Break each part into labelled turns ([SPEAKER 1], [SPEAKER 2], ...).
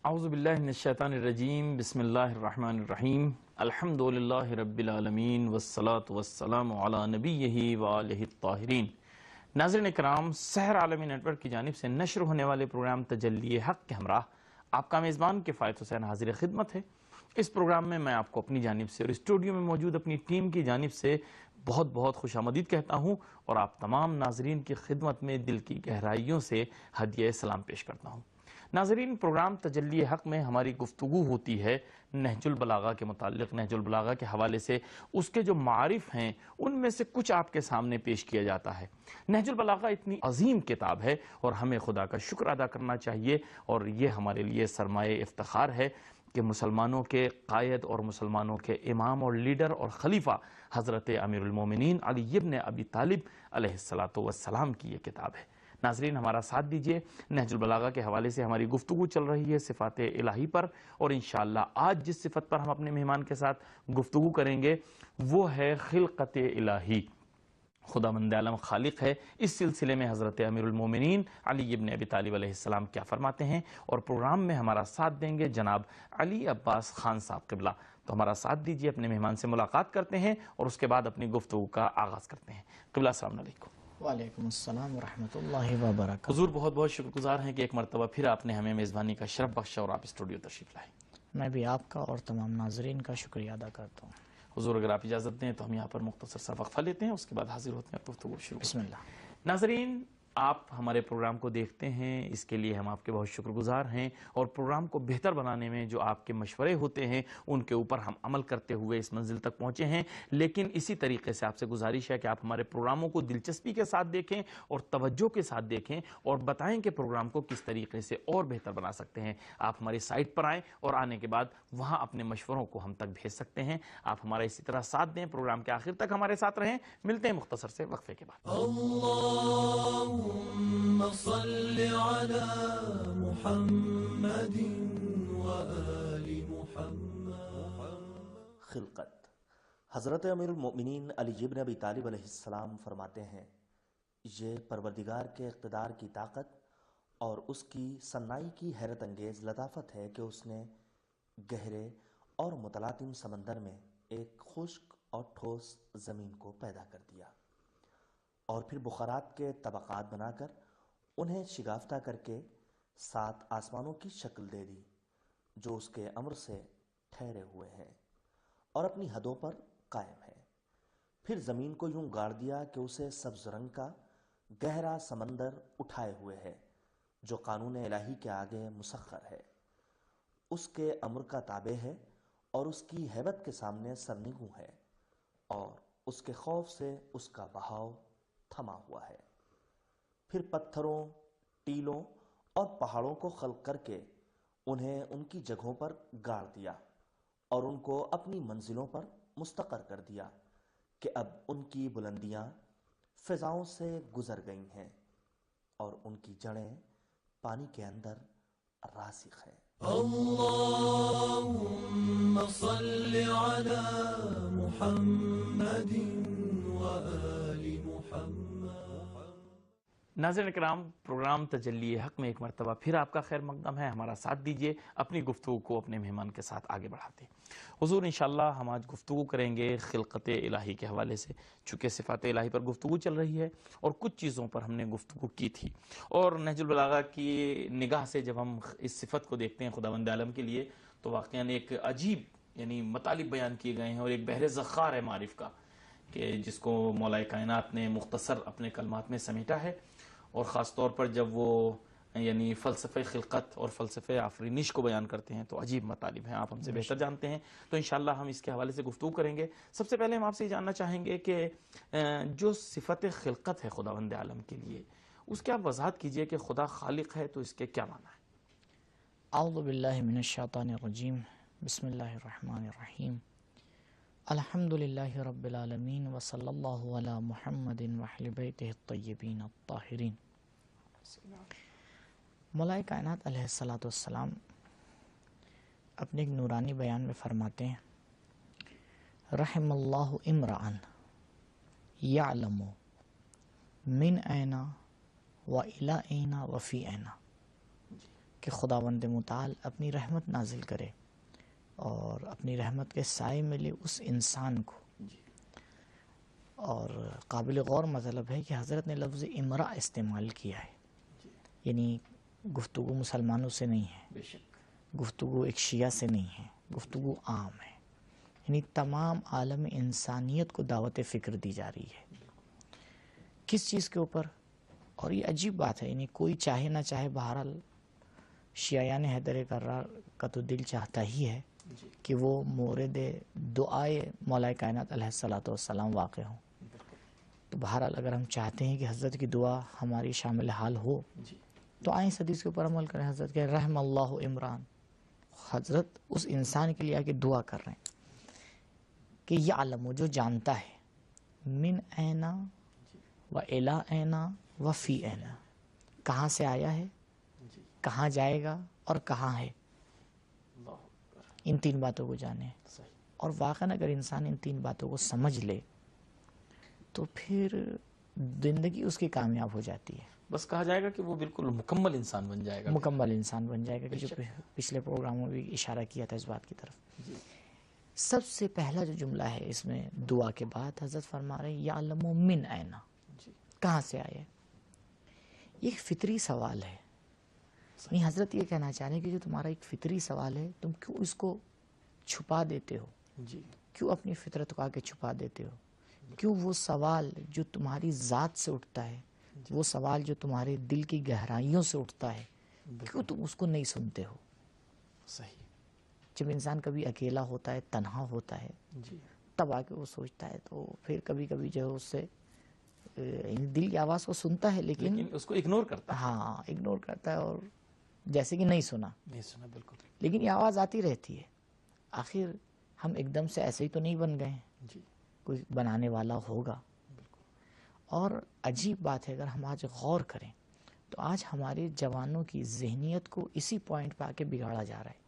[SPEAKER 1] اعوذ باللہ من الشیطان الرجیم بسم اللہ الرحمن الرحیم الحمدللہ رب العالمین والصلاة والسلام علی نبیہ وآلہ الطاہرین۔ ناظرین اکرام، سحر عالمی نیٹ ورک کی جانب سے نشر ہونے والے پروگرام تجلی حق کے ہمراہ آپ کا میزبان کفایت حسین حاضر خدمت ہے۔ اس پروگرام میں میں آپ کو اپنی جانب سے اور اسٹوڈیو میں موجود اپنی ٹیم کی جانب سے بہت بہت خوش آمدید کہتا ہوں اور آپ تمام ناظرین کی خدمت میں دل کی گہرائیوں سے ہدیہ سلام پیش کرتا ہوں۔ ناظرین، پروگرام تجلی حق میں ہماری گفتگو ہوتی ہے نہج البلاغہ کے متعلق، نہج البلاغہ کے حوالے سے اس کے جو معارف ہیں ان میں سے کچھ آپ کے سامنے پیش کیا جاتا ہے۔ نہج البلاغہ اتنی عظیم کتاب ہے اور ہمیں خدا کا شکر ادا کرنا چاہیے، اور یہ ہمارے لیے سرمایہ افتخار ہے کہ مسلمانوں کے قائد اور مسلمانوں کے امام اور لیڈر اور خلیفہ حضرت امیر المومنین علی ابن ابی طالب علیہ السلام کی یہ کتاب ہے۔ ناظرین، ہمارا ساتھ دیجئے۔ نہج البلاغہ کے حوالے سے ہماری گفتگو چل رہی ہے صفات الہی پر، اور انشاءاللہ آج جس صفت پر ہم اپنے مہمان کے ساتھ گفتگو کریں گے وہ ہے خلقت الہی۔ خداوند عالم خالق ہے۔ اس سلسلے میں حضرت امیر المومنین علی ابن ابی طالب علیہ السلام کیا فرماتے ہیں، اور پروگرام میں ہمارا ساتھ دیں گے جناب علی عباس خان صاحب قبلہ۔ تو ہمارا ساتھ دیجئے، اپنے مہمان سے ملاقات کرتے ہیں اور اس کے بعد اپنی گفتگو کا آغاز کرتے ہیں۔ قبلہ، السلام علیکم۔
[SPEAKER 2] وعلیکم السلام ورحمۃ اللہ وبرکاتہ۔
[SPEAKER 1] حضور بہت بہت شکر گزار ہیں کہ ایک مرتبہ پھر آپ نے ہمیں میزبانی کا شرف بخشا اور آپ اسٹوڈیو تشریف لائے۔
[SPEAKER 2] میں بھی آپ کا اور تمام ناظرین کا شکریہ ادا کرتا ہوں۔
[SPEAKER 1] حضور اگر آپ اجازت دیں تو ہم یہاں پر مختصر سا وقفہ لیتے ہیں، اس کے بعد حاضر ہوتے ہیں گفتگو شروع کرتے
[SPEAKER 2] بسم
[SPEAKER 1] ہیں۔
[SPEAKER 2] اللہ۔
[SPEAKER 1] ناظرین، آپ ہمارے پروگرام کو دیکھتے ہیں، اس کے لیے ہم آپ کے بہت شکر گزار ہیں، اور پروگرام کو بہتر بنانے میں جو آپ کے مشورے ہوتے ہیں ان کے اوپر ہم عمل کرتے ہوئے اس منزل تک پہنچے ہیں۔ لیکن اسی طریقے سے آپ سے گزارش ہے کہ آپ ہمارے پروگراموں کو دلچسپی کے ساتھ دیکھیں اور توجہ کے ساتھ دیکھیں، اور بتائیں کہ پروگرام کو کس طریقے سے اور بہتر بنا سکتے ہیں۔ آپ ہماری سائٹ پر آئیں اور آنے کے بعد وہاں اپنے مشوروں کو ہم تک بھیج سکتے ہیں۔ آپ ہمارا اسی طرح ساتھ دیں، پروگرام کے آخر تک ہمارے ساتھ رہیں۔ ملتے ہیں مختصر سے وقفے کے بعد۔
[SPEAKER 3] اللهم صل على محمد وآل محمد۔
[SPEAKER 4] خلقت۔ حضرت امیر المؤمنین علی ابن ابی طالب علیہ السلام فرماتے ہیں، یہ پروردگار کے اقتدار کی طاقت اور اس کی صنائی کی حیرت انگیز لطافت ہے کہ اس نے گہرے اور متلاطم سمندر میں ایک خشک اور ٹھوس زمین کو پیدا کر دیا، اور پھر بخارات کے طبقات بنا کر انہیں شگافتہ کر کے 7 آسمانوں کی شکل دے دی جو اس کے امر سے ٹھہرے ہوئے ہیں اور اپنی حدوں پر قائم ہیں۔ پھر زمین کو یوں گاڑ دیا کہ اسے سبز رنگ کا گہرا سمندر اٹھائے ہوئے ہے جو قانون الہی کے آگے مسخر ہے، اس کے امر کا تابع ہے اور اس کی ہیبت کے سامنے سرنگوں ہے، اور اس کے خوف سے اس کا بہاؤ تھما ہوا ہے۔ پھر پتھروں، ٹیلوں اور پہاڑوں کو خلق کر کے انہیں ان کی جگہوں پر گاڑ دیا اور ان کو اپنی منزلوں پر مستقر کر دیا کہ اب ان کی بلندیاں فضاؤں سے گزر گئی ہیں اور ان کی جڑیں پانی کے اندر راسخ ہیں۔
[SPEAKER 3] اللهم صل على محمد وآل محمد۔
[SPEAKER 1] ناظرین اکرام، پروگرام تجلی حق میں ایک مرتبہ پھر آپ کا خیر مقدم ہے۔ ہمارا ساتھ دیجئے، اپنی گفتگو کو اپنے مہمان کے ساتھ آگے بڑھاتے ہیں۔ حضور، انشاءاللہ ہم آج گفتگو کریں گے خلقت الہی کے حوالے سے، چونکہ صفات الہی پر گفتگو چل رہی ہے اور کچھ چیزوں پر ہم نے گفتگو کی تھی، اور نہج البلاغہ کی نگاہ سے جب ہم اس صفت کو دیکھتے ہیں خداوند عالم کے لیے تو واقعاً ایک عجیب مطالب بیان کیے گئے ہیں، اور ایک بحر زخار ہے معارف کا، کہ جس کو مولا کائنات نے مختصر اپنے کلمات میں سمیٹا ہے، اور خاص طور پر جب وہ فلسفہ خلقت اور فلسفہ آفرینش کو بیان کرتے ہیں تو عجیب مطالب ہیں، آپ ہم سے بہتر جانتے ہیں، تو انشاءاللہ ہم اس کے حوالے سے گفتگو کریں گے۔ سب سے پہلے ہم آپ سے یہ جاننا چاہیں گے کہ جو صفت خلقت ہے خداوند عالم کے لیے، اس کی آپ وضاحت کیجئے کہ خدا خالق ہے تو اس کے کیا معنی ہے؟
[SPEAKER 2] اعوذ باللہ من الشیطان الرجیم، بسم اللہ الرحمن الرحیم، الحمد للہ رب العالمین وصلی اللہ علی محمد وأہل بیتہ الطیبین الطاہرین۔ مولا کائنات علیہ السلام اپنے ایک نورانی بیان میں فرماتے ہیں، رحم اللہ امرأن یعلم من اینا و الی اینا و فی اینا، کہ خداوند متعال اپنی رحمت نازل کرے اور اپنی رحمت کے سائے میں لے اس انسان کو. اور قابل غور مطلب ہے کہ حضرت نے لفظ امرا استعمال کیا ہے، یعنی گفتگو مسلمانوں سے نہیں ہے،
[SPEAKER 1] بے شک
[SPEAKER 2] گفتگو ایک شیعہ سے نہیں ہے، گفتگو عام ہے، یعنی تمام عالم انسانیت کو دعوت فکر دی جا رہی ہے. کس چیز کے اوپر؟ اور یہ عجیب بات ہے، یعنی کوئی چاہے نہ چاہے بہرحال شیعیان حیدر کرار کا تو دل چاہتا ہی ہے کہ وہ مورد دعائے مولا کائنات علیہ الصلوۃ والسلام واقع ہوں. تو بہرحال اگر ہم چاہتے ہیں کہ حضرت کی دعا ہماری شامل حال ہو تو آئیں اس حدیث کے اوپر عمل کریں. حضرت کے رحم اللہ عمران، حضرت اس انسان کے لیے آگے دعا کر رہے ہیں کہ یعلم، جو جانتا ہے، من اینا و الی اینا و فی اینا، کہاں سے آیا ہے، کہاں جائے گا اور کہاں ہے. ان تین باتوں کو جانے. اور واقعاً اگر انسان ان تین باتوں کو سمجھ لے تو پھر زندگی اس کی کامیاب ہو جاتی ہے،
[SPEAKER 1] بس کہا جائے گا کہ وہ بالکل مکمل انسان بن جائے گا.
[SPEAKER 2] مکمل انسان بن جائے گا، کہ جو پچھلے پروگراموں میں بھی اشارہ کیا تھا اس بات کی طرف. سب سے پہلا جو جملہ ہے اس میں دعا کے بعد حضرت فرما رہے ہیں یعلم من اینا، کہاں سے آیا ہے. یہ ایک فطری سوال ہے. نہیں، حضرت یہ کہنا چاہ رہے ہیں کہ جو تمہارا ایک فطری سوال ہے تم کیوں اس کو چھپا دیتے ہو، کیوں اپنی فطرت کو آ کے چھپا دیتے ہو، کیوں وہ سوال جو تمہاری ذات سے اٹھتا ہے، وہ سوال جو تمہارے دل کی گہرائیوں سے اٹھتا ہے، کیوں تم اس کو نہیں سنتے ہو.
[SPEAKER 1] صحیح.
[SPEAKER 2] جب انسان کبھی اکیلا ہوتا ہے، تنہا ہوتا ہے، تب آ کے وہ سوچتا ہے، تو پھر کبھی کبھی جو ہے اس سے دل کی آواز کو سنتا ہے لیکن
[SPEAKER 1] اس کو اگنور کرتا ہے.
[SPEAKER 2] ہاں، اگنور کرتا ہے اور جیسے کہ نہیں سنا.
[SPEAKER 1] بالکل.
[SPEAKER 2] لیکن یہ آواز آتی رہتی ہے. آخر ہم ایک دم سے ایسے ہی تو نہیں بن گئے ہیں، کوئی بنانے والا ہوگا. اور عجیب بات ہے، اگر ہم آج غور کریں تو آج ہمارے جوانوں کی ذہنیت کو اسی پوائنٹ پہ آ کے بگاڑا جا رہا ہے.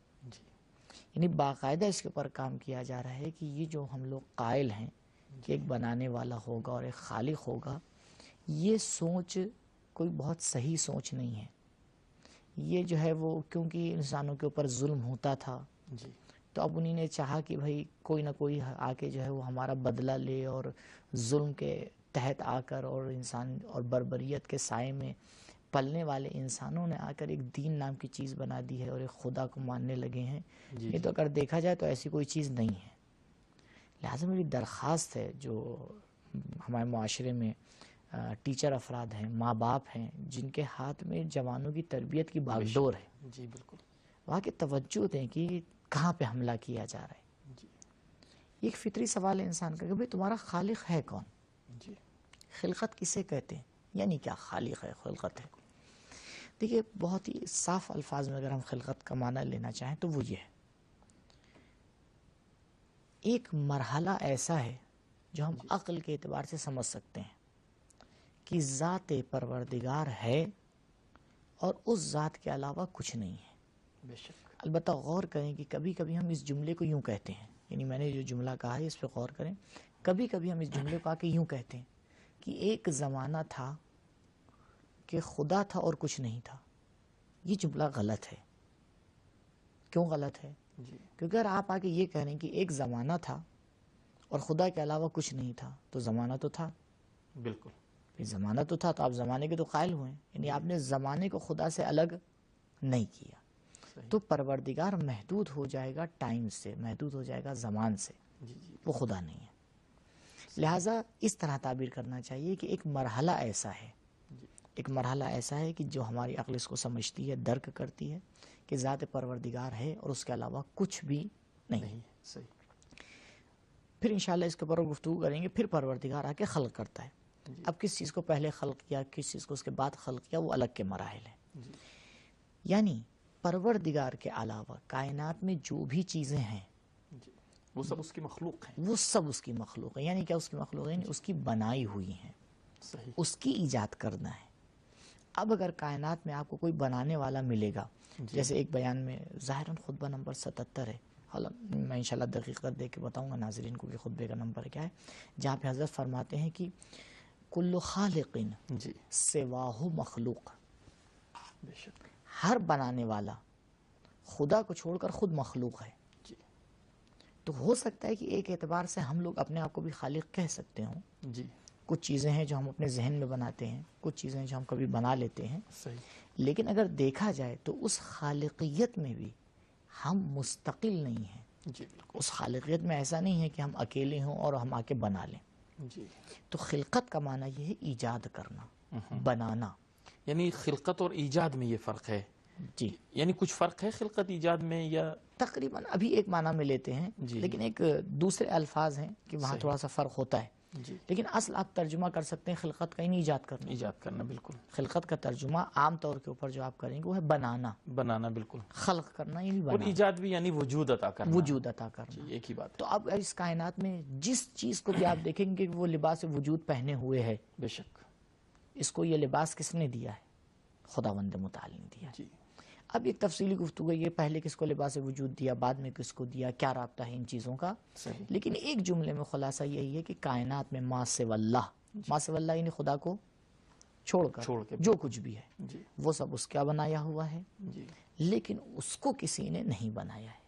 [SPEAKER 2] یعنی باقاعدہ اس کے اوپر کام کیا جا رہا ہے کہ یہ جو ہم لوگ قائل ہیں کہ ایک بنانے والا ہوگا اور ایک خالق ہوگا، یہ سوچ کوئی بہت صحیح سوچ نہیں ہے. یہ جو ہے وہ کیونکہ انسانوں کے اوپر ظلم ہوتا تھا تو اب انہی نے چاہا کہ بھئی کوئی نہ کوئی آ کے جو ہے وہ ہمارا بدلہ لے، اور ظلم کے تحت آ کر اور انسان اور بربریت کے سائے میں پلنے والے انسانوں نے آ کر ایک دین نام کی چیز بنا دی ہے اور ایک خدا کو ماننے لگے ہیں. یہ تو اگر دیکھا جائے تو ایسی کوئی چیز نہیں ہے. لہٰذا میری درخواست ہے جو ہمارے معاشرے میں ٹیچر افراد ہیں، ماں باپ ہیں، جن کے ہاتھ میں جوانوں کی تربیت کی باغ ڈور ہے،
[SPEAKER 1] بالکل،
[SPEAKER 2] وہاں کی توجہ دیں کہ کہاں پہ حملہ کیا جا رہا ہے. یہ ایک فطری سوال ہے انسان کا کہ بھئی تمہارا خالق ہے کون؟ خلقت کسے کہتے ہیں؟ یعنی کیا خالق ہے، خلقت ہے؟ دیکھیے بہت ہی صاف الفاظ میں اگر ہم خلقت کا معنی لینا چاہیں تو وہ یہ ہے، ایک مرحلہ ایسا ہے جو ہم عقل کے اعتبار سے سمجھ سکتے ہیں کہ ذات پروردگار ہے اور اس ذات کے علاوہ کچھ نہیں ہے.
[SPEAKER 1] بے شک.
[SPEAKER 2] البتہ غور کریں کہ کبھی کبھی ہم اس جملے کو یوں کہتے ہیں، یعنی میں نے جو جملہ کہا ہے اس پہ غور کریں، کبھی کبھی ہم اس جملے کو آ کے یوں کہتے ہیں کہ ایک زمانہ تھا کہ خدا تھا اور کچھ نہیں تھا. یہ جملہ غلط ہے. کیوں غلط ہے؟ کیونکہ اگر آپ آگے یہ کہہ رہے ہیں کہ ایک زمانہ تھا اور خدا کے علاوہ کچھ نہیں تھا تو زمانہ تو تھا.
[SPEAKER 1] بالکل.
[SPEAKER 2] زمانہ تو تھا تو آپ زمانے کے تو قائل ہوئے ہیں، یعنی آپ نے زمانے کو خدا سے الگ نہیں کیا. تو پروردگار محدود ہو جائے گا ٹائم سے، محدود ہو جائے گا زمان سے، وہ خدا نہیں ہے. لہٰذا اس طرح تعبیر کرنا چاہیے کہ ایک مرحلہ ایسا ہے، ایک مرحلہ ایسا ہے کہ جو ہماری عقل اس کو سمجھتی ہے، درک کرتی ہے کہ ذات پروردگار ہے اور اس کے علاوہ کچھ بھی نہیں.
[SPEAKER 1] صحیح.
[SPEAKER 2] پھر انشاءاللہ اس کے اوپر گفتگو کریں گے. پھر پروردگار آ کے خلق کرتا ہے. اب کس چیز کو پہلے خلق کیا، کس چیز کو اس کے بعد خلق کیا، وہ الگ کے مراحل ہیں. یعنی پروردگار کے علاوہ کائنات میں جو بھی چیزیں ہیں
[SPEAKER 1] وہ سب اس کی مخلوق ہیں.
[SPEAKER 2] وہ سب اس کی مخلوق ہے. یعنی کیا اس کی مخلوق ہے؟ یعنی اس کی بنائی ہوئی ہیں، اس کی ایجاد کرنا ہے. اب اگر کائنات میں آپ کو کوئی بنانے والا ملے گا، جیسے ایک بیان میں ظاہراً خطبہ نمبر 77 ہے، میں انشاءاللہ دقیقت دے کے بتاؤں گا ناظرین کو کہ خطبے کا نمبر کیا ہے، جہاں پہ حضرت فرماتے ہیں کہ کل خالق سواہ مخلوق. ہر بنانے والا خدا کو چھوڑ کر خود مخلوق ہے.
[SPEAKER 1] جی
[SPEAKER 2] تو ہو سکتا ہے کہ ایک اعتبار سے ہم لوگ اپنے آپ کو بھی خالق کہہ سکتے ہوں.
[SPEAKER 1] جی
[SPEAKER 2] کچھ چیزیں ہیں جو ہم اپنے ذہن میں بناتے ہیں, کچھ چیزیں ہیں جو ہم کبھی بنا لیتے ہیں,
[SPEAKER 1] صحیح.
[SPEAKER 2] لیکن اگر دیکھا جائے تو اس خالقیت میں بھی ہم مستقل نہیں ہیں.
[SPEAKER 1] جی بالکل.
[SPEAKER 2] اس خالقیت میں ایسا نہیں ہے کہ ہم اکیلے ہوں اور ہم آ کے بنا لیں.
[SPEAKER 1] جی
[SPEAKER 2] تو خلقت کا معنی یہ ہے ایجاد کرنا, بنانا.
[SPEAKER 1] یعنی خلقت اور ایجاد میں یہ فرق ہے.
[SPEAKER 2] جی
[SPEAKER 1] یعنی کچھ فرق ہے خلقت ایجاد میں یا
[SPEAKER 2] تقریباً ابھی ایک معنی میں لیتے ہیں,
[SPEAKER 1] جی.
[SPEAKER 2] لیکن ایک دوسرے الفاظ ہیں کہ وہاں
[SPEAKER 1] صحیح.
[SPEAKER 2] تھوڑا سا فرق ہوتا ہے.
[SPEAKER 1] جی
[SPEAKER 2] لیکن اصل آپ ترجمہ کر سکتے ہیں خلقت کا یعنی ایجاد کرنا.
[SPEAKER 1] ایجاد کرنا بالکل.
[SPEAKER 2] خلقت کا ترجمہ عام طور کے اوپر جو آپ کریں گے وہ ہے بنانا,
[SPEAKER 1] بنانا بالکل.
[SPEAKER 2] خلق کرنا یعنی
[SPEAKER 1] اور
[SPEAKER 2] بنانا,
[SPEAKER 1] ایجاد بھی یعنی وجود عطا کرنا.
[SPEAKER 2] وجود عطا کرنا.
[SPEAKER 1] جی ایک ہی بات ہے.
[SPEAKER 2] تو اب اس کائنات میں جس چیز کو بھی آپ دیکھیں گے کہ وہ لباس وجود پہنے ہوئے ہے,
[SPEAKER 1] بے شک.
[SPEAKER 2] اس کو یہ لباس کس نے دیا ہے؟ خداوند متعال نے دیا ہے.
[SPEAKER 1] جی
[SPEAKER 2] اب ایک تفصیلی گفتگو ہے, یہ پہلے کس کو لباس وجود دیا, بعد میں کس کو دیا, کیا رابطہ ہے ان چیزوں کا.
[SPEAKER 1] صحیح.
[SPEAKER 2] لیکن ایک جملے میں خلاصہ یہی ہے کہ کائنات میں ما سوی اللہ, ما سوی اللہ یعنی خدا کو چھوڑ کر جو کچھ بھی ہے
[SPEAKER 1] جی
[SPEAKER 2] وہ سب اس کا بنایا ہوا ہے,
[SPEAKER 1] جی
[SPEAKER 2] لیکن اس کو کسی نے نہیں بنایا ہے.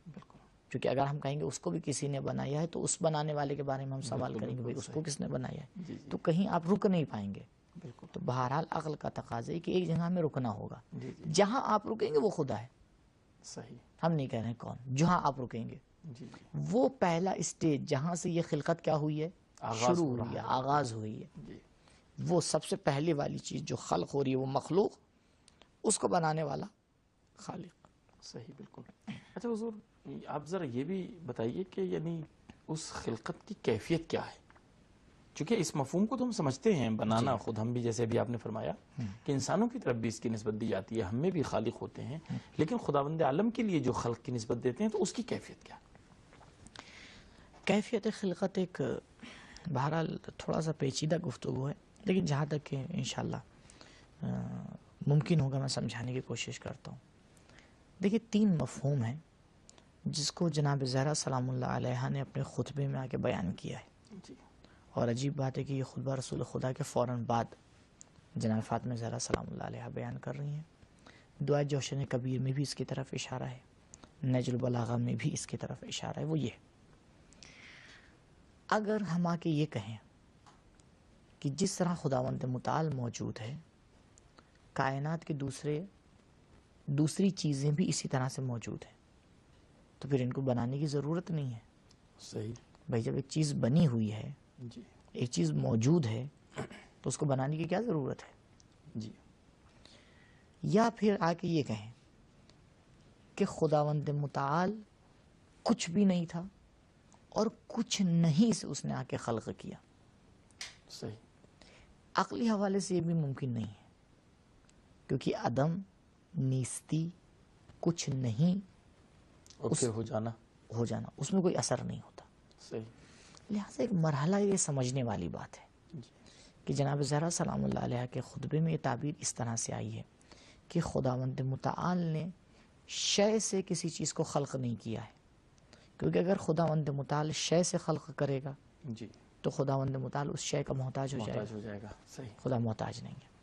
[SPEAKER 1] بالکل.
[SPEAKER 2] کیونکہ اگر ہم کہیں گے اس کو بھی کسی نے بنایا ہے تو اس بنانے والے کے بارے میں ہم سوال
[SPEAKER 1] بالکل،
[SPEAKER 2] کریں گے بھائی
[SPEAKER 1] بالکل
[SPEAKER 2] اس کو
[SPEAKER 1] صحیح.
[SPEAKER 2] کس نے بنایا ہے,
[SPEAKER 1] جی جی
[SPEAKER 2] تو کہیں آپ رک نہیں پائیں گے.
[SPEAKER 1] بالکل.
[SPEAKER 2] تو بہرحال عقل کا تقاضا ہے کہ ایک جگہ ہمیں رکنا ہوگا,
[SPEAKER 1] جی جی
[SPEAKER 2] جہاں آپ رکیں گے وہ خدا ہے.
[SPEAKER 1] صحیح.
[SPEAKER 2] ہم نہیں کہہ رہے ہیں کون, جہاں آپ رکیں گے
[SPEAKER 1] جی جی
[SPEAKER 2] وہ پہلا اسٹیج جہاں سے یہ خلقت کیا ہوئی ہے,
[SPEAKER 1] آغاز
[SPEAKER 2] شروع
[SPEAKER 1] ہو رہا
[SPEAKER 2] ہوئی ہے,
[SPEAKER 1] ہے.
[SPEAKER 2] آغاز ہوئی ہے.
[SPEAKER 1] جی
[SPEAKER 2] وہ سب سے پہلی والی چیز جو خلق ہو رہی ہے وہ مخلوق, اس کو بنانے والا خالق.
[SPEAKER 1] صحیح بالکل. اچھا حضور آپ ذرا یہ بھی بتائیے کہ یعنی اس خلقت کی کیفیت کیا ہے؟ چونکہ اس مفہوم کو تو ہم سمجھتے ہیں, بنانا خود ہم بھی, جیسے بھی آپ نے فرمایا کہ انسانوں کی طرف بھی اس کی نسبت دی جاتی ہے, ہم میں بھی خالق ہوتے ہیں, لیکن خداوند عالم کے لیے جو خلق کی نسبت دیتے ہیں تو اس کی کیفیت کیا؟
[SPEAKER 2] کیفیت خلقت ایک بہرحال تھوڑا سا پیچیدہ گفتگو ہے, لیکن جہاں تک کہ انشاءاللہ ممکن ہوگا میں سمجھانے کی کوشش کرتا ہوں. دیکھیے 3 مفہوم ہیں جس کو جناب زہرا سلام اللہ علیہ نے اپنے خطبے میں آ کے بیان کیا ہے.
[SPEAKER 1] جی
[SPEAKER 2] اور عجیب بات ہے کہ یہ خطبہ رسول خدا کے فوراً بعد جناب فاطمہ زہرا سلام اللہ علیہ بیان کر رہی ہیں. دعا جوشن کبیر میں بھی اس کی طرف اشارہ ہے, نجل البلاغہ میں بھی اس کی طرف اشارہ ہے. وہ یہ, اگر ہم آ کے یہ کہیں کہ جس طرح خداوند متعال موجود ہے, کائنات کے دوسری چیزیں بھی اسی طرح سے موجود ہیں, تو پھر ان کو بنانے کی ضرورت نہیں ہے.
[SPEAKER 1] صحیح.
[SPEAKER 2] بھائی جب ایک چیز بنی ہوئی ہے,
[SPEAKER 1] جی
[SPEAKER 2] ایک چیز موجود ہے, تو اس کو بنانے کی کیا ضرورت ہے؟
[SPEAKER 1] جی
[SPEAKER 2] یا پھر آ کے یہ کہیں کہ خداوند متعال کچھ بھی نہیں تھا اور کچھ نہیں سے اس نے آ کے خلق کیا.
[SPEAKER 1] صحیح.
[SPEAKER 2] عقلی حوالے سے یہ بھی ممکن نہیں ہے, کیونکہ عدم, نیستی, کچھ نہیں
[SPEAKER 1] اور پھر ہو جانا.
[SPEAKER 2] اس میں کوئی اثر نہیں ہوتا.
[SPEAKER 1] صحیح.
[SPEAKER 2] لہٰذا ایک مرحلہ یہ سمجھنے والی بات ہے
[SPEAKER 1] جی
[SPEAKER 2] کہ جناب زہرا سلام اللہ علیہ کے خطبے میں یہ تعبیر اس طرح سے آئی ہے کہ خداوند متعال نے شے سے کسی چیز کو خلق نہیں کیا ہے, کیونکہ اگر خداوند متعال شے سے خلق کرے گا
[SPEAKER 1] جی
[SPEAKER 2] تو خداوند متعال اس شے کا محتاج ہو جائے
[SPEAKER 1] محتاج
[SPEAKER 2] گا.
[SPEAKER 1] ہو جائے گا. صحیح.
[SPEAKER 2] خدا محتاج نہیں ہے.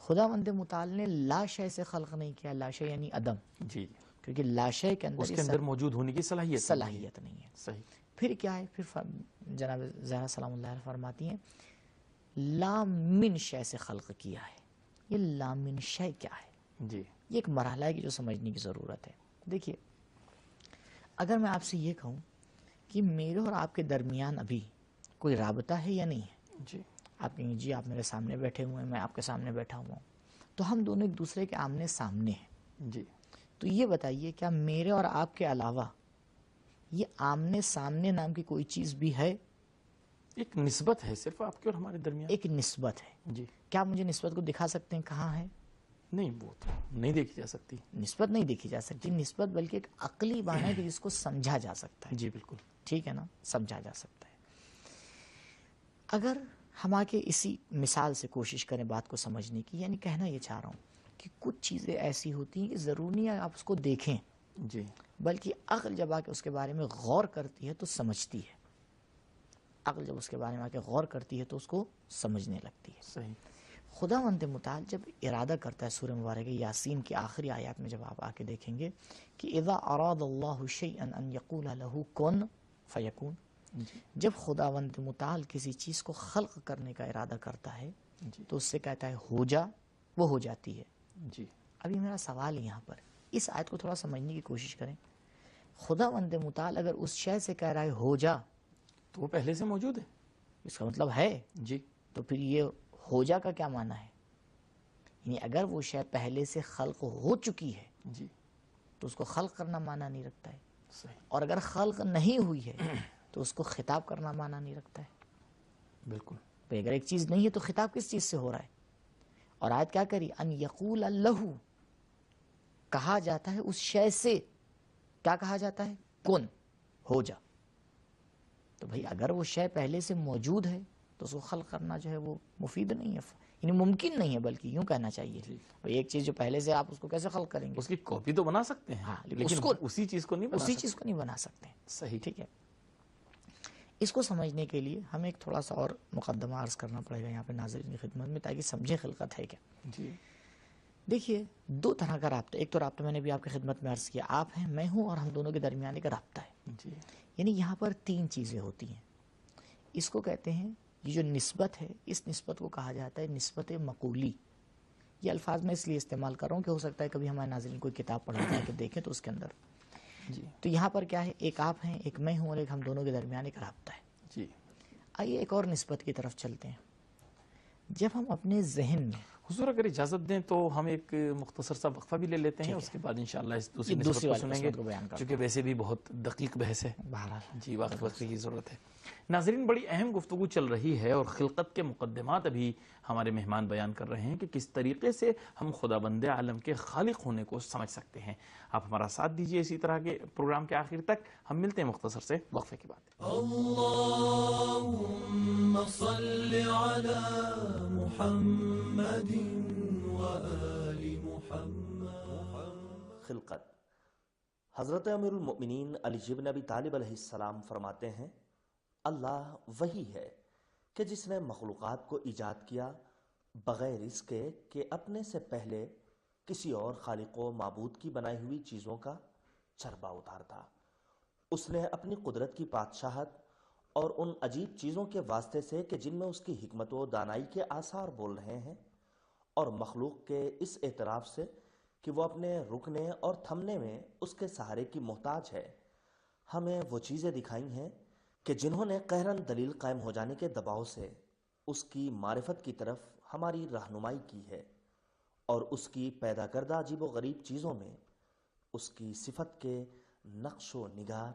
[SPEAKER 2] خداوند متعال نے لا شے سے خلق نہیں کیا, لا شے یعنی عدم,
[SPEAKER 1] جی
[SPEAKER 2] کیونکہ لا شے کے
[SPEAKER 1] اس
[SPEAKER 2] اندر
[SPEAKER 1] کے اندر موجود ہونے کی
[SPEAKER 2] صلاحیت نہیں ہے.
[SPEAKER 1] صحیح.
[SPEAKER 2] پھر کیا ہے, پھر جناب زہرا سلام اللہ علیہ فرماتی ہیں لا من شے سے خلق کیا ہے. یہ لا من شے کیا ہے؟
[SPEAKER 1] جی
[SPEAKER 2] یہ ایک مرحلہ ہے کہ جو سمجھنے کی ضرورت ہے. دیکھیے اگر میں آپ سے یہ کہوں کہ میرے اور آپ کے درمیان ابھی کوئی رابطہ ہے یا نہیں ہے,
[SPEAKER 1] جی
[SPEAKER 2] آپ کہیں جی آپ میرے سامنے بیٹھے ہوئے ہیں, میں آپ کے سامنے بیٹھا ہوا ہوں, تو ہم دونوں ایک دوسرے کے آمنے سامنے ہیں.
[SPEAKER 1] جی
[SPEAKER 2] تو یہ بتائیے کیا میرے اور آپ کے علاوہ یہ آمنے سامنے نام کی کوئی چیز بھی ہے؟
[SPEAKER 1] ایک نسبت ہے صرف آپ کے اور ہمارے درمیان.
[SPEAKER 2] ایک نسبت ہے.
[SPEAKER 1] جی
[SPEAKER 2] کیا آپ مجھے نسبت کو دکھا سکتے ہیں کہاں ہے؟
[SPEAKER 1] نہیں, وہ تو نہیں دیکھی جا سکتی.
[SPEAKER 2] نسبت نہیں دیکھی جا سکتی. نسبت بلکہ ایک عقلی معنی ہے کہ جس کو سمجھا جا سکتا ہے.
[SPEAKER 1] جی بالکل.
[SPEAKER 2] ٹھیک ہے نا, سمجھا جا سکتا ہے. اگر ہم آ کے اسی مثال سے کوشش کریں بات کو سمجھنے کی, یعنی کہنا یہ چاہ رہا ہوں کہ کچھ چیزیں ایسی ہوتی ہیں کہ ضروری نہیں ہے آپ اس کو دیکھیں,
[SPEAKER 1] جی
[SPEAKER 2] بلکہ عقل جب آ کے اس کے بارے میں غور کرتی ہے تو سمجھتی ہے. عقل جب اس کے بارے میں آ کے غور کرتی ہے تو اس کو سمجھنے لگتی ہے.
[SPEAKER 1] صحیح.
[SPEAKER 2] خداوند متعال جب ارادہ کرتا ہے سورہ مبارکہ یاسین کی آخری آیات میں جب آپ آ کے دیکھیں گے کہ اذا اراد اللہ شیئا ان یقول له کن فیکون، جب خداوند متعال کسی چیز کو خلق کرنے کا ارادہ کرتا ہے تو اس سے کہتا ہے ہو جا، وہ ہو جاتی ہے۔
[SPEAKER 1] جی
[SPEAKER 2] ابھی میرا سوال یہاں پر اس آیت کو تھوڑا سمجھنے کی کوشش کریں۔ خداوند متعال اگر اس شے سے کہہ رہا ہے ہو جا،
[SPEAKER 1] تو وہ پہلے سے موجود ہے۔
[SPEAKER 2] اس کا مطلب ہے،
[SPEAKER 1] جی
[SPEAKER 2] تو پھر یہ ہو جا کا کیا معنی ہے؟ یعنی اگر وہ شے پہلے سے خلق ہو چکی ہے
[SPEAKER 1] جی
[SPEAKER 2] تو اس کو خلق کرنا معنی نہیں رکھتا ہے،
[SPEAKER 1] صحیح،
[SPEAKER 2] اور اگر خلق نہیں ہوئی ہے تو اس کو خطاب کرنا معنی نہیں رکھتا ہے۔
[SPEAKER 1] بالکل
[SPEAKER 2] بھئی اگر ایک چیز نہیں ہے تو خطاب کس چیز سے ہو رہا ہے؟ اور آیت کیا کری؟ ان یقول لہو، کہا جاتا ہے اس شے سے، کیا کہا جاتا ہے؟ کن، ہو جا۔ تو بھئی اگر وہ شے پہلے سے موجود ہے تو اس کو خلق کرنا جو ہے وہ مفید نہیں ہے، یعنی ممکن نہیں ہے، بلکہ یوں کہنا چاہیے بھئی ایک چیز جو پہلے سے، آپ اس کو کیسے خلق کریں گے؟
[SPEAKER 1] اس کی کاپی تو بنا سکتے ہیں،
[SPEAKER 2] ہاں،
[SPEAKER 1] لیکن اسی چیز کو نہیں بنا
[SPEAKER 2] اسی
[SPEAKER 1] سکتے۔
[SPEAKER 2] چیز کو نہیں بنا سکتے۔
[SPEAKER 1] صحیح،
[SPEAKER 2] ٹھیک ہے، اس کو سمجھنے کے لیے ہمیں ایک تھوڑا سا اور مقدمہ عرض کرنا پڑے گا یہاں پہ ناظرین کی خدمت میں، تاکہ سمجھیں خلقت ہے کیا۔
[SPEAKER 1] جی
[SPEAKER 2] دیکھیے دو طرح کا رابطہ، ایک تو رابطہ میں نے بھی آپ کی خدمت میں عرض کیا، آپ ہیں، میں ہوں، اور ہم دونوں کے درمیان ایک رابطہ ہے۔
[SPEAKER 1] جی
[SPEAKER 2] یعنی یہاں پر تین چیزیں ہوتی ہیں، اس کو کہتے ہیں، یہ جو نسبت ہے اس نسبت کو کہا جاتا ہے نسبت مقولی۔ یہ الفاظ میں اس لیے استعمال کر رہا ہوں کہ ہو سکتا ہے کبھی ہمارے ناظرین کوئی کتاب پڑھا جائے کہ دیکھیں تو اس کے اندر،
[SPEAKER 1] جی
[SPEAKER 2] تو یہاں پر کیا ہے، ایک آپ ہیں، ایک میں ہوں، اور ایک ہم دونوں کے درمیان ایک رابطہ ہے۔
[SPEAKER 1] جی
[SPEAKER 2] آئیے ایک اور نسبت کی طرف چلتے ہیں۔ جب ہم اپنے ذہن میں،
[SPEAKER 1] حضور اگر اجازت دیں تو ہم ایک مختصر سا وقفہ بھی لے لیتے ہیں، اس کے بعد انشاءاللہ اس دوسری
[SPEAKER 2] یہ
[SPEAKER 1] نسبت
[SPEAKER 2] دوسری
[SPEAKER 1] کو
[SPEAKER 2] والی
[SPEAKER 1] سنیں گے،
[SPEAKER 2] نسبت کو بیان کرتا
[SPEAKER 1] چونکہ ویسے بھی بہت دقیق بحث ہے،
[SPEAKER 2] بہرحال
[SPEAKER 1] جی وقت کی ضرورت ہے۔ ناظرین بڑی اہم گفتگو چل رہی ہے، اور خلقت کے مقدمات ابھی ہمارے مہمان بیان کر رہے ہیں کہ کس طریقے سے ہم خداوند عالم کے خالق ہونے کو سمجھ سکتے ہیں۔ آپ ہمارا ساتھ دیجئے اسی طرح کے پروگرام کے آخر تک، ہم ملتے ہیں مختصر سے وقفے کے بعد۔
[SPEAKER 3] اللهم صل على محمد وآل محمد۔
[SPEAKER 4] خلقت۔ حضرت امیر المؤمنین علی بن ابی طالب علیہ السلام فرماتے ہیں، اللہ وہی ہے کہ جس نے مخلوقات کو ایجاد کیا بغیر اس کے کہ اپنے سے پہلے کسی اور خالق و معبود کی بنائی ہوئی چیزوں کا چربا اتارتا۔ اس نے اپنی قدرت کی بادشاہت اور ان عجیب چیزوں کے واسطے سے کہ جن میں اس کی حکمت و دانائی کے آثار بول رہے ہیں، اور مخلوق کے اس اعتراف سے کہ وہ اپنے رکنے اور تھمنے میں اس کے سہارے کی محتاج ہے، ہمیں وہ چیزیں دکھائی ہیں کہ جنہوں نے قہراً دلیل قائم ہو جانے کے دباؤ سے اس کی معرفت کی طرف ہماری رہنمائی کی ہے، اور اس کی پیدا کردہ عجیب و غریب چیزوں میں اس کی صفت کے نقش و نگار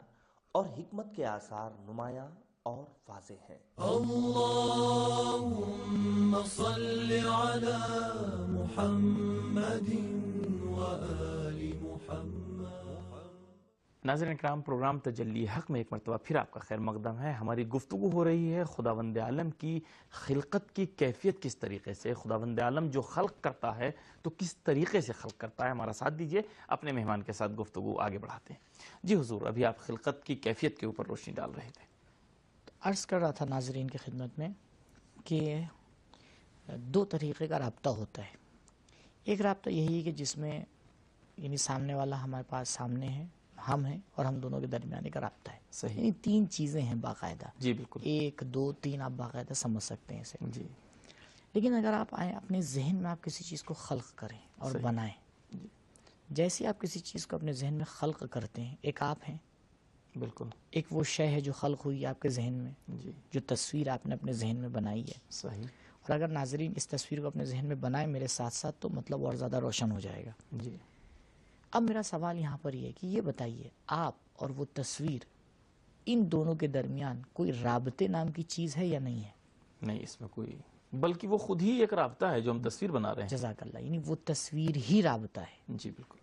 [SPEAKER 4] اور حکمت کے آثار نمایاں اور واضح ہیں۔
[SPEAKER 3] اللهم صل على محمد وآل محمد۔
[SPEAKER 1] ناظرین اکرام، پروگرام تجلی حق میں ایک مرتبہ پھر آپ کا خیر مقدم ہے۔ ہماری گفتگو ہو رہی ہے خداوند عالم کی خلقت کی کیفیت کس طریقے سے، خداوند عالم جو خلق کرتا ہے تو کس طریقے سے خلق کرتا ہے۔ ہمارا ساتھ دیجئے، اپنے مہمان کے ساتھ گفتگو آگے بڑھاتے ہیں۔ جی حضور، ابھی آپ خلقت کی کیفیت کے اوپر روشنی ڈال رہے تھے۔
[SPEAKER 2] عرض کر رہا تھا ناظرین کی خدمت میں کہ دو طریقے کا رابطہ ہوتا ہے۔ ایک رابطہ یہی ہے کہ جس میں یعنی سامنے والا ہمارے پاس سامنے ہے، ہم ہیں، اور ہم دونوں کے درمیان ایک رابطہ ہے۔
[SPEAKER 1] صحیح،
[SPEAKER 2] یعنی تین چیزیں ہیں باقاعدہ،
[SPEAKER 1] جی بالکل،
[SPEAKER 2] ایک دو تین، آپ باقاعدہ سمجھ سکتے ہیں اسے۔
[SPEAKER 1] جی
[SPEAKER 2] لیکن اگر آپ آئیں اپنے ذہن میں، آپ کسی چیز کو خلق کریں اور
[SPEAKER 1] صحیح،
[SPEAKER 2] بنائیں،
[SPEAKER 1] جی
[SPEAKER 2] جیسے آپ کسی چیز کو اپنے ذہن میں خلق کرتے ہیں، ایک آپ ہیں،
[SPEAKER 1] بالکل،
[SPEAKER 2] ایک وہ شے ہے جو خلق ہوئی آپ کے ذہن میں،
[SPEAKER 1] جی
[SPEAKER 2] جو تصویر آپ نے اپنے ذہن میں بنائی ہے۔
[SPEAKER 1] صحیح،
[SPEAKER 2] اور اگر ناظرین اس تصویر کو اپنے ذہن میں بنائیں میرے ساتھ ساتھ تو مطلب اور زیادہ روشن ہو جائے گا۔
[SPEAKER 1] جی
[SPEAKER 2] اب میرا سوال یہاں پر یہ ہے کہ یہ بتائیے، آپ اور وہ تصویر، ان دونوں کے درمیان کوئی رابطے نام کی چیز ہے یا نہیں ہے؟
[SPEAKER 1] نہیں، اس میں کوئی، بلکہ وہ خود ہی ایک رابطہ ہے جو ہم تصویر بنا رہے ہیں۔
[SPEAKER 2] جزاک اللہ، یعنی وہ تصویر ہی رابطہ ہے۔
[SPEAKER 1] جی بالکل،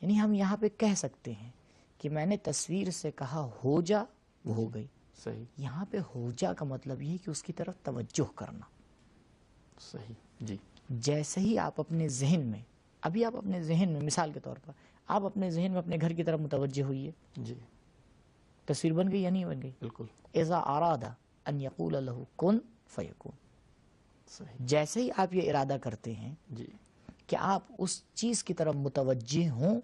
[SPEAKER 2] یعنی ہم یہاں پہ کہہ سکتے ہیں کہ میں نے تصویر سے کہا ہو جا، وہ ہو گئی۔
[SPEAKER 1] صحیح،
[SPEAKER 2] یہاں پہ ہو جا کا مطلب یہ ہے کہ اس کی طرف توجہ کرنا۔
[SPEAKER 1] صحیح، جی
[SPEAKER 2] جیسے ہی آپ اپنے ذہن میں، ابھی آپ اپنے ذہن میں، مثال کے طور پر آپ اپنے ذہن میں اپنے گھر کی طرف متوجہ ہوئیے،
[SPEAKER 1] جی
[SPEAKER 2] تصویر بن گئی یا نہیں بن گئی؟
[SPEAKER 1] بالکل،
[SPEAKER 2] اذا اراد ان یقول له کن فیکون۔
[SPEAKER 1] صحیح.
[SPEAKER 2] جیسے ہی آپ یہ ارادہ کرتے ہیں
[SPEAKER 1] جی
[SPEAKER 2] کہ آپ اس چیز کی طرف متوجہ ہوں،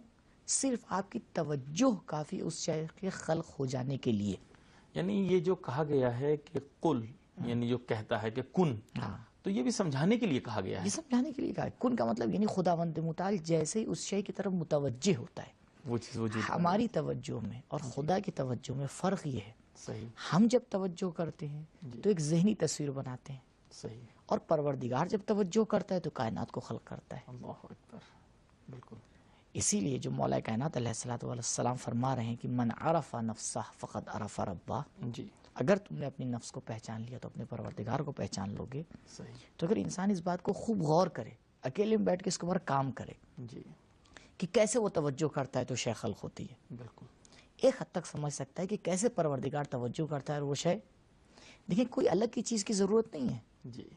[SPEAKER 2] صرف آپ کی توجہ کافی اس شے کے خلق ہو جانے کے لیے.
[SPEAKER 1] یعنی یہ جو کہا گیا ہے کہ قل، یعنی جو کہتا ہے کہ کن،
[SPEAKER 2] ہاں،
[SPEAKER 1] تو یہ بھی سمجھانے کے لیے کہا گیا
[SPEAKER 2] یہ
[SPEAKER 1] ہے.
[SPEAKER 2] سمجھانے کے لیے کہا ہے. کن کا مطلب یعنی خداوند متعال جیسے ہی اس شے کی طرف متوجہ ہوتا ہے.
[SPEAKER 1] وہ چیز وجود میں.
[SPEAKER 2] ہماری توجہ میں اور خدا کی توجہ میں فرق یہ ہے،
[SPEAKER 1] صحیح
[SPEAKER 2] ہم جب توجہ کرتے ہیں تو ایک ذہنی تصویر بناتے ہیں،
[SPEAKER 1] صحیح.
[SPEAKER 2] اور پروردگار جب توجہ کرتا ہے تو کائنات کو خلق کرتا ہے.
[SPEAKER 1] اللہ اکبر. بالکل.
[SPEAKER 2] اسی لیے جو مولا کائنات علیہ الصلوۃ والسلام فرما رہے ہیں کہ من عرف نفسہ فقد عرف ربہ،
[SPEAKER 1] جی
[SPEAKER 2] اگر تم نے اپنی نفس کو پہچان لیا تو اپنے پروردگار کو پہچان لو گے.
[SPEAKER 1] صحیح.
[SPEAKER 2] تو اگر انسان اس بات کو خوب غور کرے، اکیلے میں بیٹھ کے اس کے اوپر کام کرے
[SPEAKER 1] جی
[SPEAKER 2] کہ کیسے وہ توجہ کرتا ہے تو شے خلق ہوتی ہے،
[SPEAKER 1] بالکل.
[SPEAKER 2] ایک حد تک سمجھ سکتا ہے کہ کیسے پروردگار توجہ کرتا ہے اور وہ شے. دیکھیں کوئی الگ کی چیز کی ضرورت نہیں ہے،
[SPEAKER 1] جی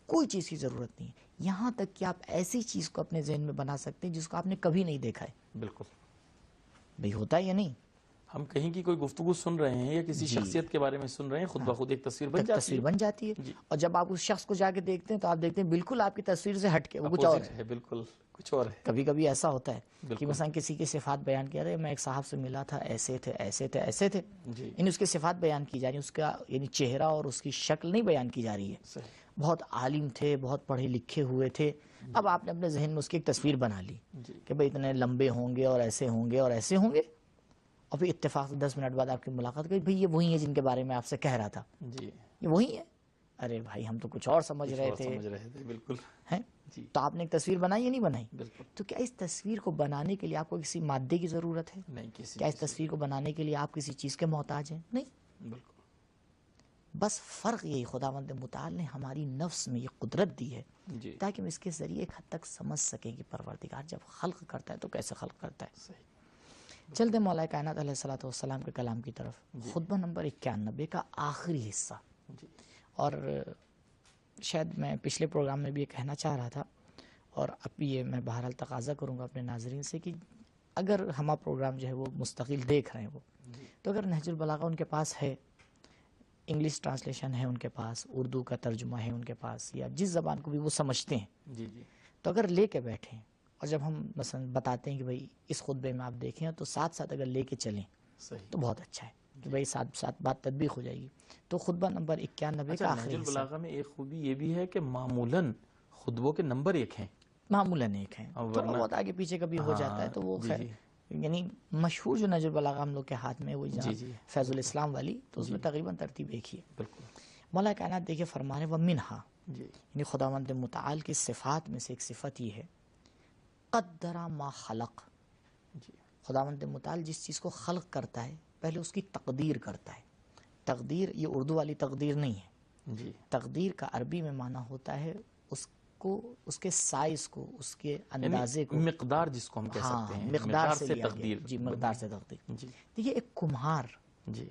[SPEAKER 2] کوئی چیز کی ضرورت نہیں ہے، یہاں تک کہ آپ ایسی چیز کو اپنے ذہن میں بنا سکتے ہیں جس کو آپ نے کبھی نہیں دیکھا ہے.
[SPEAKER 1] بالکل.
[SPEAKER 2] بھئی ہوتا ہے یا نہیں؟
[SPEAKER 1] ہم کہیں کی کوئی گفتگو سن رہے ہیں یا کسی شخصیت کے بارے میں سن رہے ہیں، خود بخود ایک تصویر بن
[SPEAKER 2] ایک
[SPEAKER 1] جاتی
[SPEAKER 2] تصویر
[SPEAKER 1] ہے.
[SPEAKER 2] بن جاتی ہے،
[SPEAKER 1] جی.
[SPEAKER 2] اور جب آپ اس شخص کو جا کے دیکھتے ہیں تو آپ دیکھتے ہیں بالکل آپ کی تصویر سے ہٹ کے وہ کچھ اور
[SPEAKER 1] Opposite ہے. بالکل کچھ اور ہے.
[SPEAKER 2] کبھی کبھی ایسا ہوتا ہے کہ
[SPEAKER 1] بالکل.
[SPEAKER 2] مثلا کسی کی صفات بیان کیا رہے، میں ایک صاحب سے ملا تھا، ایسے تھے ایسے تھے ایسے تھے،
[SPEAKER 1] جی
[SPEAKER 2] یعنی اس کی صفات بیان کی جا رہی ہیں، اس کا یعنی چہرہ اور اس کی شکل نہیں بیان کی جا رہی ہے.
[SPEAKER 1] صحیح.
[SPEAKER 2] بہت عالم تھے، بہت پڑھے لکھے ہوئے تھے، اب آپ نے اپنے ذہن میں اس کی ایک تصویر بنا لی
[SPEAKER 1] جی
[SPEAKER 2] کہ بھئی اتنے لمبے ہوں گے اور ایسے ہوں گے اور ایسے ہوں گے، اور پھر اتفاق سے 10 منٹ بعد آپ کی ملاقات ہوئی، بھئی یہ وہی ہے جن کے بارے میں آپ سے کہہ رہا تھا،
[SPEAKER 1] جی.
[SPEAKER 2] یہ وہی ہے. ارے بھائی ہم تو کچھ اور سمجھ
[SPEAKER 1] کچھ
[SPEAKER 2] رہے
[SPEAKER 1] اور
[SPEAKER 2] تھے
[SPEAKER 1] سمجھ رہے تھے. بالکل.
[SPEAKER 2] ہیں.
[SPEAKER 1] جی
[SPEAKER 2] تو آپ نے ایک تصویر بنائی یا نہیں بنائی؟
[SPEAKER 1] بالکل.
[SPEAKER 2] تو کیا اس تصویر کو بنانے کے لیے آپ کو کسی مادے کی ضرورت ہے؟
[SPEAKER 1] نہیں کسی
[SPEAKER 2] کیا اس تصویر کو بنانے کے لیے آپ کسی چیز کے محتاج ہیں؟ نہیں.
[SPEAKER 1] بالکل.
[SPEAKER 2] بس فرق یہی خداوند متعال نے ہماری نفس میں یہ قدرت دی ہے
[SPEAKER 1] جی
[SPEAKER 2] تاکہ ہم اس کے ذریعے ایک حد تک سمجھ سکیں کہ پروردگار جب خلق کرتا ہے تو کیسے خلق کرتا ہے.
[SPEAKER 1] صحیح.
[SPEAKER 2] چلتے مولا کائنات علیہ الصلوۃ والسلام کے کلام کی طرف. خطبہ نمبر 91 کا آخری حصہ.
[SPEAKER 1] جی
[SPEAKER 2] اور شاید میں پچھلے پروگرام میں بھی یہ کہنا چاہ رہا تھا، اور اب بھی یہ میں بہرحال تقاضا کروں گا اپنے ناظرین سے کہ اگر ہمارا پروگرام جو ہے وہ مستقل دیکھ رہے ہیں وہ، تو اگر نہج البلاغہ ان کے پاس ہے، انگلش ٹرانسلیشن ہے ان کے پاس، اردو کا ترجمہ ہے ان کے پاس، یا جس زبان کو بھی وہ سمجھتے ہیں،
[SPEAKER 1] جی جی
[SPEAKER 2] تو اگر لے کے بیٹھیں اور جب ہم مثلا بتاتے ہیں کہ بھئی اس خطبے میں آپ دیکھیں تو ساتھ ساتھ اگر لے کے چلیں
[SPEAKER 1] صحیح.
[SPEAKER 2] تو بہت اچھا ہے کہ بھئی ساتھ ساتھ بات تطبیق ہو جائے گی. تو خطبہ نمبر 91 کا
[SPEAKER 1] اچھا، نہج
[SPEAKER 2] آخری حصہ
[SPEAKER 1] البلاغہ میں ایک خوبی یہ بھی ہے کہ معمولاً خطبوں کے نمبر ایک ہیں.
[SPEAKER 2] معمولاً ایک ہے،
[SPEAKER 1] اور
[SPEAKER 2] تھوڑا
[SPEAKER 1] ورنہ-
[SPEAKER 2] بہت آگے پیچھے کبھی ہو جاتا ہے تو وہ
[SPEAKER 1] جی
[SPEAKER 2] خیر،
[SPEAKER 1] جی
[SPEAKER 2] یعنی مشہور جو نہج البلاغہ ہم لوگ کے ہاتھ میں ہے وہ
[SPEAKER 1] جی
[SPEAKER 2] جناب
[SPEAKER 1] جی
[SPEAKER 2] فیض الاسلام والی، تو اس میں تقریباً ترتیب ایک ہی ہے.
[SPEAKER 1] بالکل.
[SPEAKER 2] مولا کائنات دیکھیے فرما رہے وَمِنْهَا،
[SPEAKER 1] جی
[SPEAKER 2] یعنی خداوند متعال کی صفات میں سے ایک صفت یہ ہے قدر ما خلق.
[SPEAKER 1] جی
[SPEAKER 2] خداوند متعال جس چیز کو خلق کرتا ہے پہلے اس کی تقدیر کرتا ہے. تقدیر یہ اردو والی تقدیر نہیں ہے،
[SPEAKER 1] جی
[SPEAKER 2] تقدیر کا عربی میں معنی ہوتا ہے اس کو، اس کے سائز کو، اس کے اندازے کو،
[SPEAKER 1] یعنی مقدار جس کو ہم کہہ
[SPEAKER 2] ہاں
[SPEAKER 1] سکتے ہیں،
[SPEAKER 2] مقدار سے
[SPEAKER 1] سے
[SPEAKER 2] لیا گیا.
[SPEAKER 1] تقدیر.
[SPEAKER 2] جی مقدار سے تقدیر.
[SPEAKER 1] جی
[SPEAKER 2] دیکھیے ایک کمہار
[SPEAKER 1] جی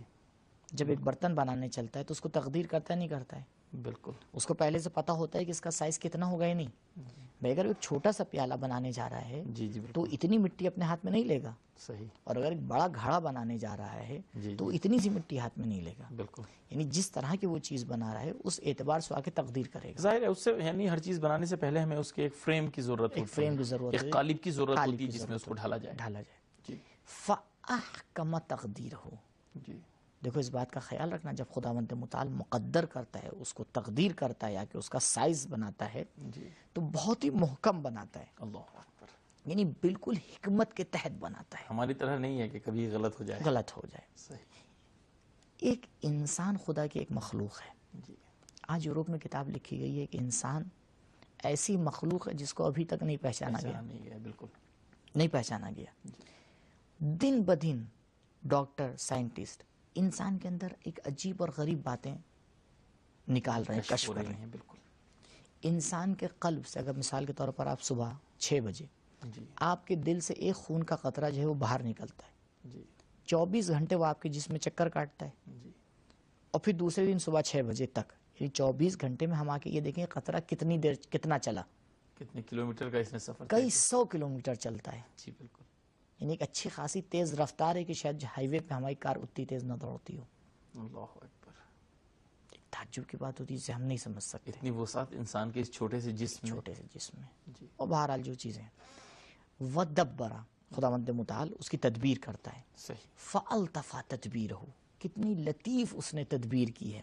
[SPEAKER 2] جب ایک برتن بنانے چلتا ہے تو اس کو تقدیر کرتا ہے نہیں کرتا ہے؟
[SPEAKER 1] بالکل.
[SPEAKER 2] اس کو پہلے سے پتہ ہوتا ہے کہ اس کا سائز کتنا ہوگا یا نہیں. بھئی اگر ایک چھوٹا سا پیالہ بنانے جا رہا ہے
[SPEAKER 1] جی جی
[SPEAKER 2] تو
[SPEAKER 1] بالکل.
[SPEAKER 2] اتنی مٹی اپنے ہاتھ میں نہیں لے گا،
[SPEAKER 1] صحیح.
[SPEAKER 2] اور اگر ایک بڑا گھڑا بنانے جا رہا ہے
[SPEAKER 1] جی
[SPEAKER 2] تو
[SPEAKER 1] جی
[SPEAKER 2] اتنی سی مٹی ہاتھ میں نہیں لے گا.
[SPEAKER 1] بالکل.
[SPEAKER 2] یعنی جس طرح کی وہ چیز بنا رہا ہے اس اعتبار سے آ کے تقدیر کرے گا.
[SPEAKER 1] ظاہر ہے اس سے یعنی ہر چیز بنانے سے پہلے ہمیں اس کے ایک فریم کی ضرورت ہوتی ہے،
[SPEAKER 2] ایک فریم کی ضرورت
[SPEAKER 1] ایک
[SPEAKER 2] ہوتی ہے،
[SPEAKER 1] قالب کی ضرورت
[SPEAKER 2] قالب
[SPEAKER 1] ہوتی ہے
[SPEAKER 2] کی
[SPEAKER 1] جس میں اس کو
[SPEAKER 2] ضرورت
[SPEAKER 1] ڈھالا جائے.
[SPEAKER 2] ڈھالا جائے.
[SPEAKER 1] جی
[SPEAKER 2] فَأَحْكَمَ تَقْدِيرَهُ.
[SPEAKER 1] جی
[SPEAKER 2] دیکھو اس بات کا خیال رکھنا، جب خداوند متعال مقدر کرتا ہے، اس کو تقدیر کرتا ہے یا کہ اس کا سائز بناتا ہے
[SPEAKER 1] جی.
[SPEAKER 2] تو بہت ہی محکم بناتا ہے،
[SPEAKER 1] اللہ اکبر.
[SPEAKER 2] یعنی بالکل حکمت کے تحت بناتا ہے،
[SPEAKER 1] ہماری طرح نہیں ہے کہ کبھی غلط ہو جائے.
[SPEAKER 2] غلط ہو جائے.
[SPEAKER 1] صحیح.
[SPEAKER 2] ایک انسان خدا کی ایک مخلوق ہے.
[SPEAKER 1] جی
[SPEAKER 2] آج یورپ میں کتاب لکھی گئی ہے کہ انسان ایسی مخلوق ہے جس کو ابھی تک نہیں پہچانا گیا،
[SPEAKER 1] پہچانا نہیں گیا. بالکل.
[SPEAKER 2] نہیں پہچانا گیا. دن بدن ڈاکٹر، سائنٹسٹ انسان کے اندر ایک عجیب اور غریب باتیں نکال رہے ہیں، کشف
[SPEAKER 1] ہو
[SPEAKER 2] کر
[SPEAKER 1] رہی
[SPEAKER 2] رہے ہیں.
[SPEAKER 1] ہیں. بالکل.
[SPEAKER 2] انسان کے قلب سے اگر مثال کے طور پر آپ صبح 6 بجے
[SPEAKER 1] جی
[SPEAKER 2] آپ کے دل سے ایک خون کا قطرہ جو ہے وہ باہر نکلتا ہے،
[SPEAKER 1] جی
[SPEAKER 2] 24 گھنٹے وہ آپ کے جسم میں چکر کاٹتا ہے،
[SPEAKER 1] جی
[SPEAKER 2] اور پھر دوسرے دن صبح 6 بجے تک، یعنی 24 گھنٹے میں ہم آ کے یہ دیکھیں قطرہ کتنی دیر کتنا چلا،
[SPEAKER 1] کتنے کلومیٹر کا اس نے سفر
[SPEAKER 2] کئی
[SPEAKER 1] طے
[SPEAKER 2] 100 کلومیٹر چلتا ہے.
[SPEAKER 1] کیا. جی بالکل.
[SPEAKER 2] یعنی ایک اچھی خاصی تیز رفتار ہے کہ شاید ہائی وے پہ ہماری کار اتنی تیز نہ دوڑتی ہو.
[SPEAKER 1] اللہ اکبر.
[SPEAKER 2] تعجب کی بات ہوتی ہے جسے ہم نہیں سمجھ سکتے
[SPEAKER 1] اتنی وسعت انسان کے اس چھوٹے سے جسم میں.
[SPEAKER 2] چھوٹے سے جسم میں.
[SPEAKER 1] جی
[SPEAKER 2] اور بہرحال جو چیزیں وَدَبَّرَ خداوند متعال اس کی تدبیر کرتا ہے.
[SPEAKER 1] صحیح.
[SPEAKER 2] فَأَلْتَفَ تَدْبِيرَهُ کتنی لطیف اس نے تدبیر کی ہے.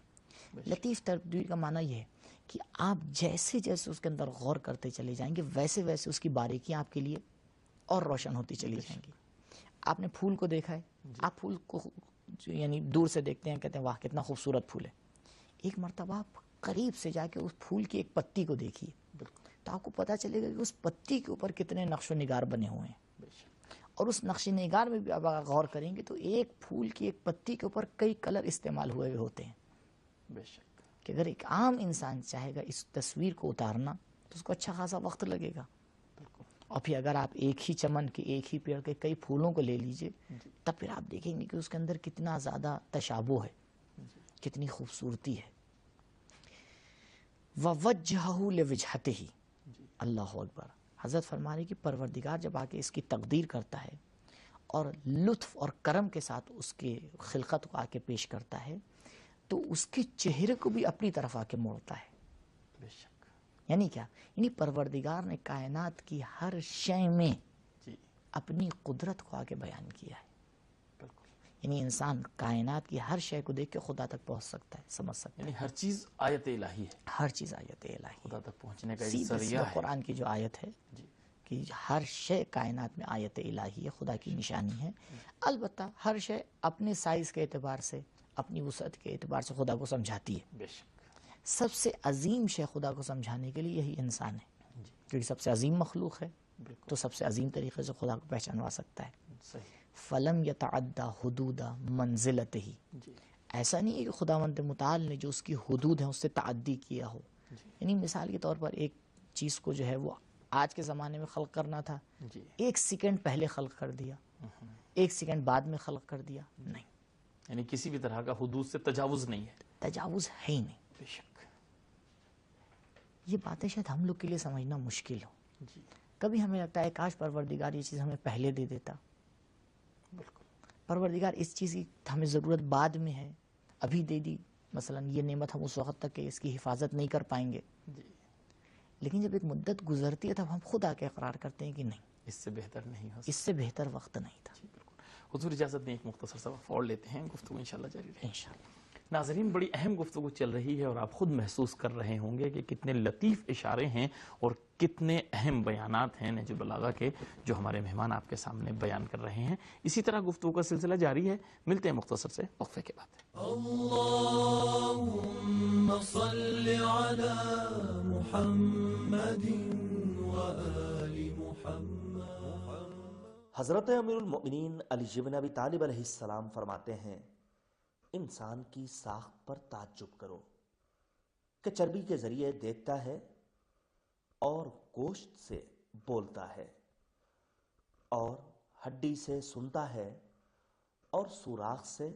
[SPEAKER 2] لطیف تدبیر کا معنی یہ ہے کہ آپ جیسے جیسے اس کے اندر غور کرتے چلے جائیں گے ویسے ویسے اس کی باریکیاں آپ کے لیے اور روشن ہوتی چلی جائیں گی. آپ نے پھول کو دیکھا ہے, آپ پھول کو یعنی دور سے دیکھتے ہیں, کہتے ہیں واہ کتنا خوبصورت پھول ہے. ایک مرتبہ آپ قریب سے جا کے اس پھول کی ایک پتی کو دیکھیے تو آپ کو پتا چلے گا کہ اس پتی کے اوپر کتنے نقش و نگار بنے ہوئے ہیں. اور اس نقش نگار میں بھی آپ اگر غور کریں گے تو ایک پھول کی ایک پتی کے اوپر کئی کلر استعمال ہوئے ہوئے ہوتے ہیں.
[SPEAKER 1] بے شک.
[SPEAKER 2] کہ اگر ایک عام انسان چاہے گا اس تصویر کو اتارنا تو اس کو اچھا خاصا وقت لگے گا. اور پھر اگر آپ ایک ہی چمن کے ایک ہی پیڑ کے کئی پھولوں کو لے لیجئے تب پھر آپ دیکھیں گے کہ اس کے اندر کتنا زیادہ تشابہ ہے, کتنی خوبصورتی ہے. وَوَجَّهَهُ لِوِجْهَتِهِ اللہ اکبر. حضرت فرما رہے کہ پروردگار جب آ کے اس کی تقدیر کرتا ہے اور لطف اور کرم کے ساتھ اس کے خلقت کو آ کے پیش کرتا ہے تو اس کے چہرے کو بھی اپنی طرف آ کے موڑتا ہے.
[SPEAKER 1] بے شک.
[SPEAKER 2] یعنی کیا؟ یعنی پروردگار نے کائنات کی ہر شے میں
[SPEAKER 1] جی
[SPEAKER 2] اپنی قدرت کو آگے بیان کیا ہے.
[SPEAKER 1] بالکل.
[SPEAKER 2] یعنی انسان کائنات کی ہر شے کو دیکھ کے خدا تک پہنچ سکتا ہے, سمجھ سکتا
[SPEAKER 1] یعنی ہر چیز آیت الہی ہے,
[SPEAKER 2] ہے. ہر چیز آیت الہی.
[SPEAKER 1] خدا تک پہنچنے کا ایک
[SPEAKER 2] سیدھے
[SPEAKER 1] ذریعہ
[SPEAKER 2] سیدھے
[SPEAKER 1] ہے.
[SPEAKER 2] قرآن کی جو آیت ہے
[SPEAKER 1] جی
[SPEAKER 2] کہ ہر شے کائنات میں آیت الہی ہے, خدا کی نشانی ہے. البتہ ہر شے اپنے سائز کے اعتبار سے اپنی وسعت کے اعتبار سے خدا کو سمجھاتی ہے.
[SPEAKER 1] بے شک.
[SPEAKER 2] سب سے عظیم شے خدا کو سمجھانے کے لیے یہی انسان ہے,
[SPEAKER 1] جی
[SPEAKER 2] کیونکہ سب سے عظیم مخلوق ہے
[SPEAKER 1] بالکل.
[SPEAKER 2] تو سب سے عظیم طریقے سے خدا کو پہچانوا سکتا ہے.
[SPEAKER 1] صحیح.
[SPEAKER 2] فلم یتعدی حدود منزلتہ
[SPEAKER 1] جی
[SPEAKER 2] ایسا نہیں ہے کہ خداوند متعال نے جو اس کی حدود ہیں اس سے تعدی کیا ہو. یعنی مثال کے طور پر ایک چیز کو جو ہے وہ آج کے زمانے میں خلق کرنا تھا,
[SPEAKER 1] جی
[SPEAKER 2] 1 سیکنڈ پہلے خلق کر دیا, 1 سیکنڈ بعد میں خلق کر دیا. نہیں,
[SPEAKER 1] یعنی کسی بھی طرح کا حدود سے تجاوز نہیں ہے.
[SPEAKER 2] تجاوز ہے ہی نہیں.
[SPEAKER 1] بے شک.
[SPEAKER 2] یہ باتیں شاید ہم لوگ کے لیے سمجھنا مشکل ہو.
[SPEAKER 1] جی
[SPEAKER 2] کبھی ہمیں لگتا ہے کاش پروردگار یہ چیز ہمیں پہلے دے دیتا.
[SPEAKER 1] بالکل.
[SPEAKER 2] پروردگار اس چیز کی ہمیں ضرورت بعد میں ہے, ابھی دے دی. مثلا یہ نعمت ہم اس وقت تک کہ اس کی حفاظت نہیں کر پائیں گے,
[SPEAKER 1] جی
[SPEAKER 2] لیکن جب ایک مدت گزرتی ہے تب ہم خود آ کے اقرار کرتے ہیں کہ نہیں,
[SPEAKER 1] اس سے بہتر نہیں ہو
[SPEAKER 2] اس سے بہتر وقت نہیں تھا.
[SPEAKER 1] جی بالکل. حضور اجازت دیں ایک مختصر سا وقفہ اور لیتے ہیں, گفتگو انشاءاللہ جاری رہے.
[SPEAKER 2] انشاءاللہ.
[SPEAKER 1] ناظرین بڑی اہم گفتگو چل رہی ہے اور آپ خود محسوس کر رہے ہوں گے کہ کتنے لطیف اشارے ہیں اور کتنے اہم بیانات ہیں نہج البلاغہ کے جو ہمارے مہمان آپ کے سامنے بیان کر رہے ہیں. اسی طرح گفتگو کا سلسلہ جاری ہے, ملتے ہیں مختصر سے وقفے کے بعد.
[SPEAKER 3] اللهم صل على محمد وآل محمد.
[SPEAKER 4] حضرت امیر المؤمنین علی بن ابی طالب علیہ السلام فرماتے ہیں انسان کی ساخت پر تعجب کرو کہ چربی کے ذریعے دیکھتا ہے اور گوشت سے بولتا ہے اور ہڈی سے سنتا ہے اور سوراخ سے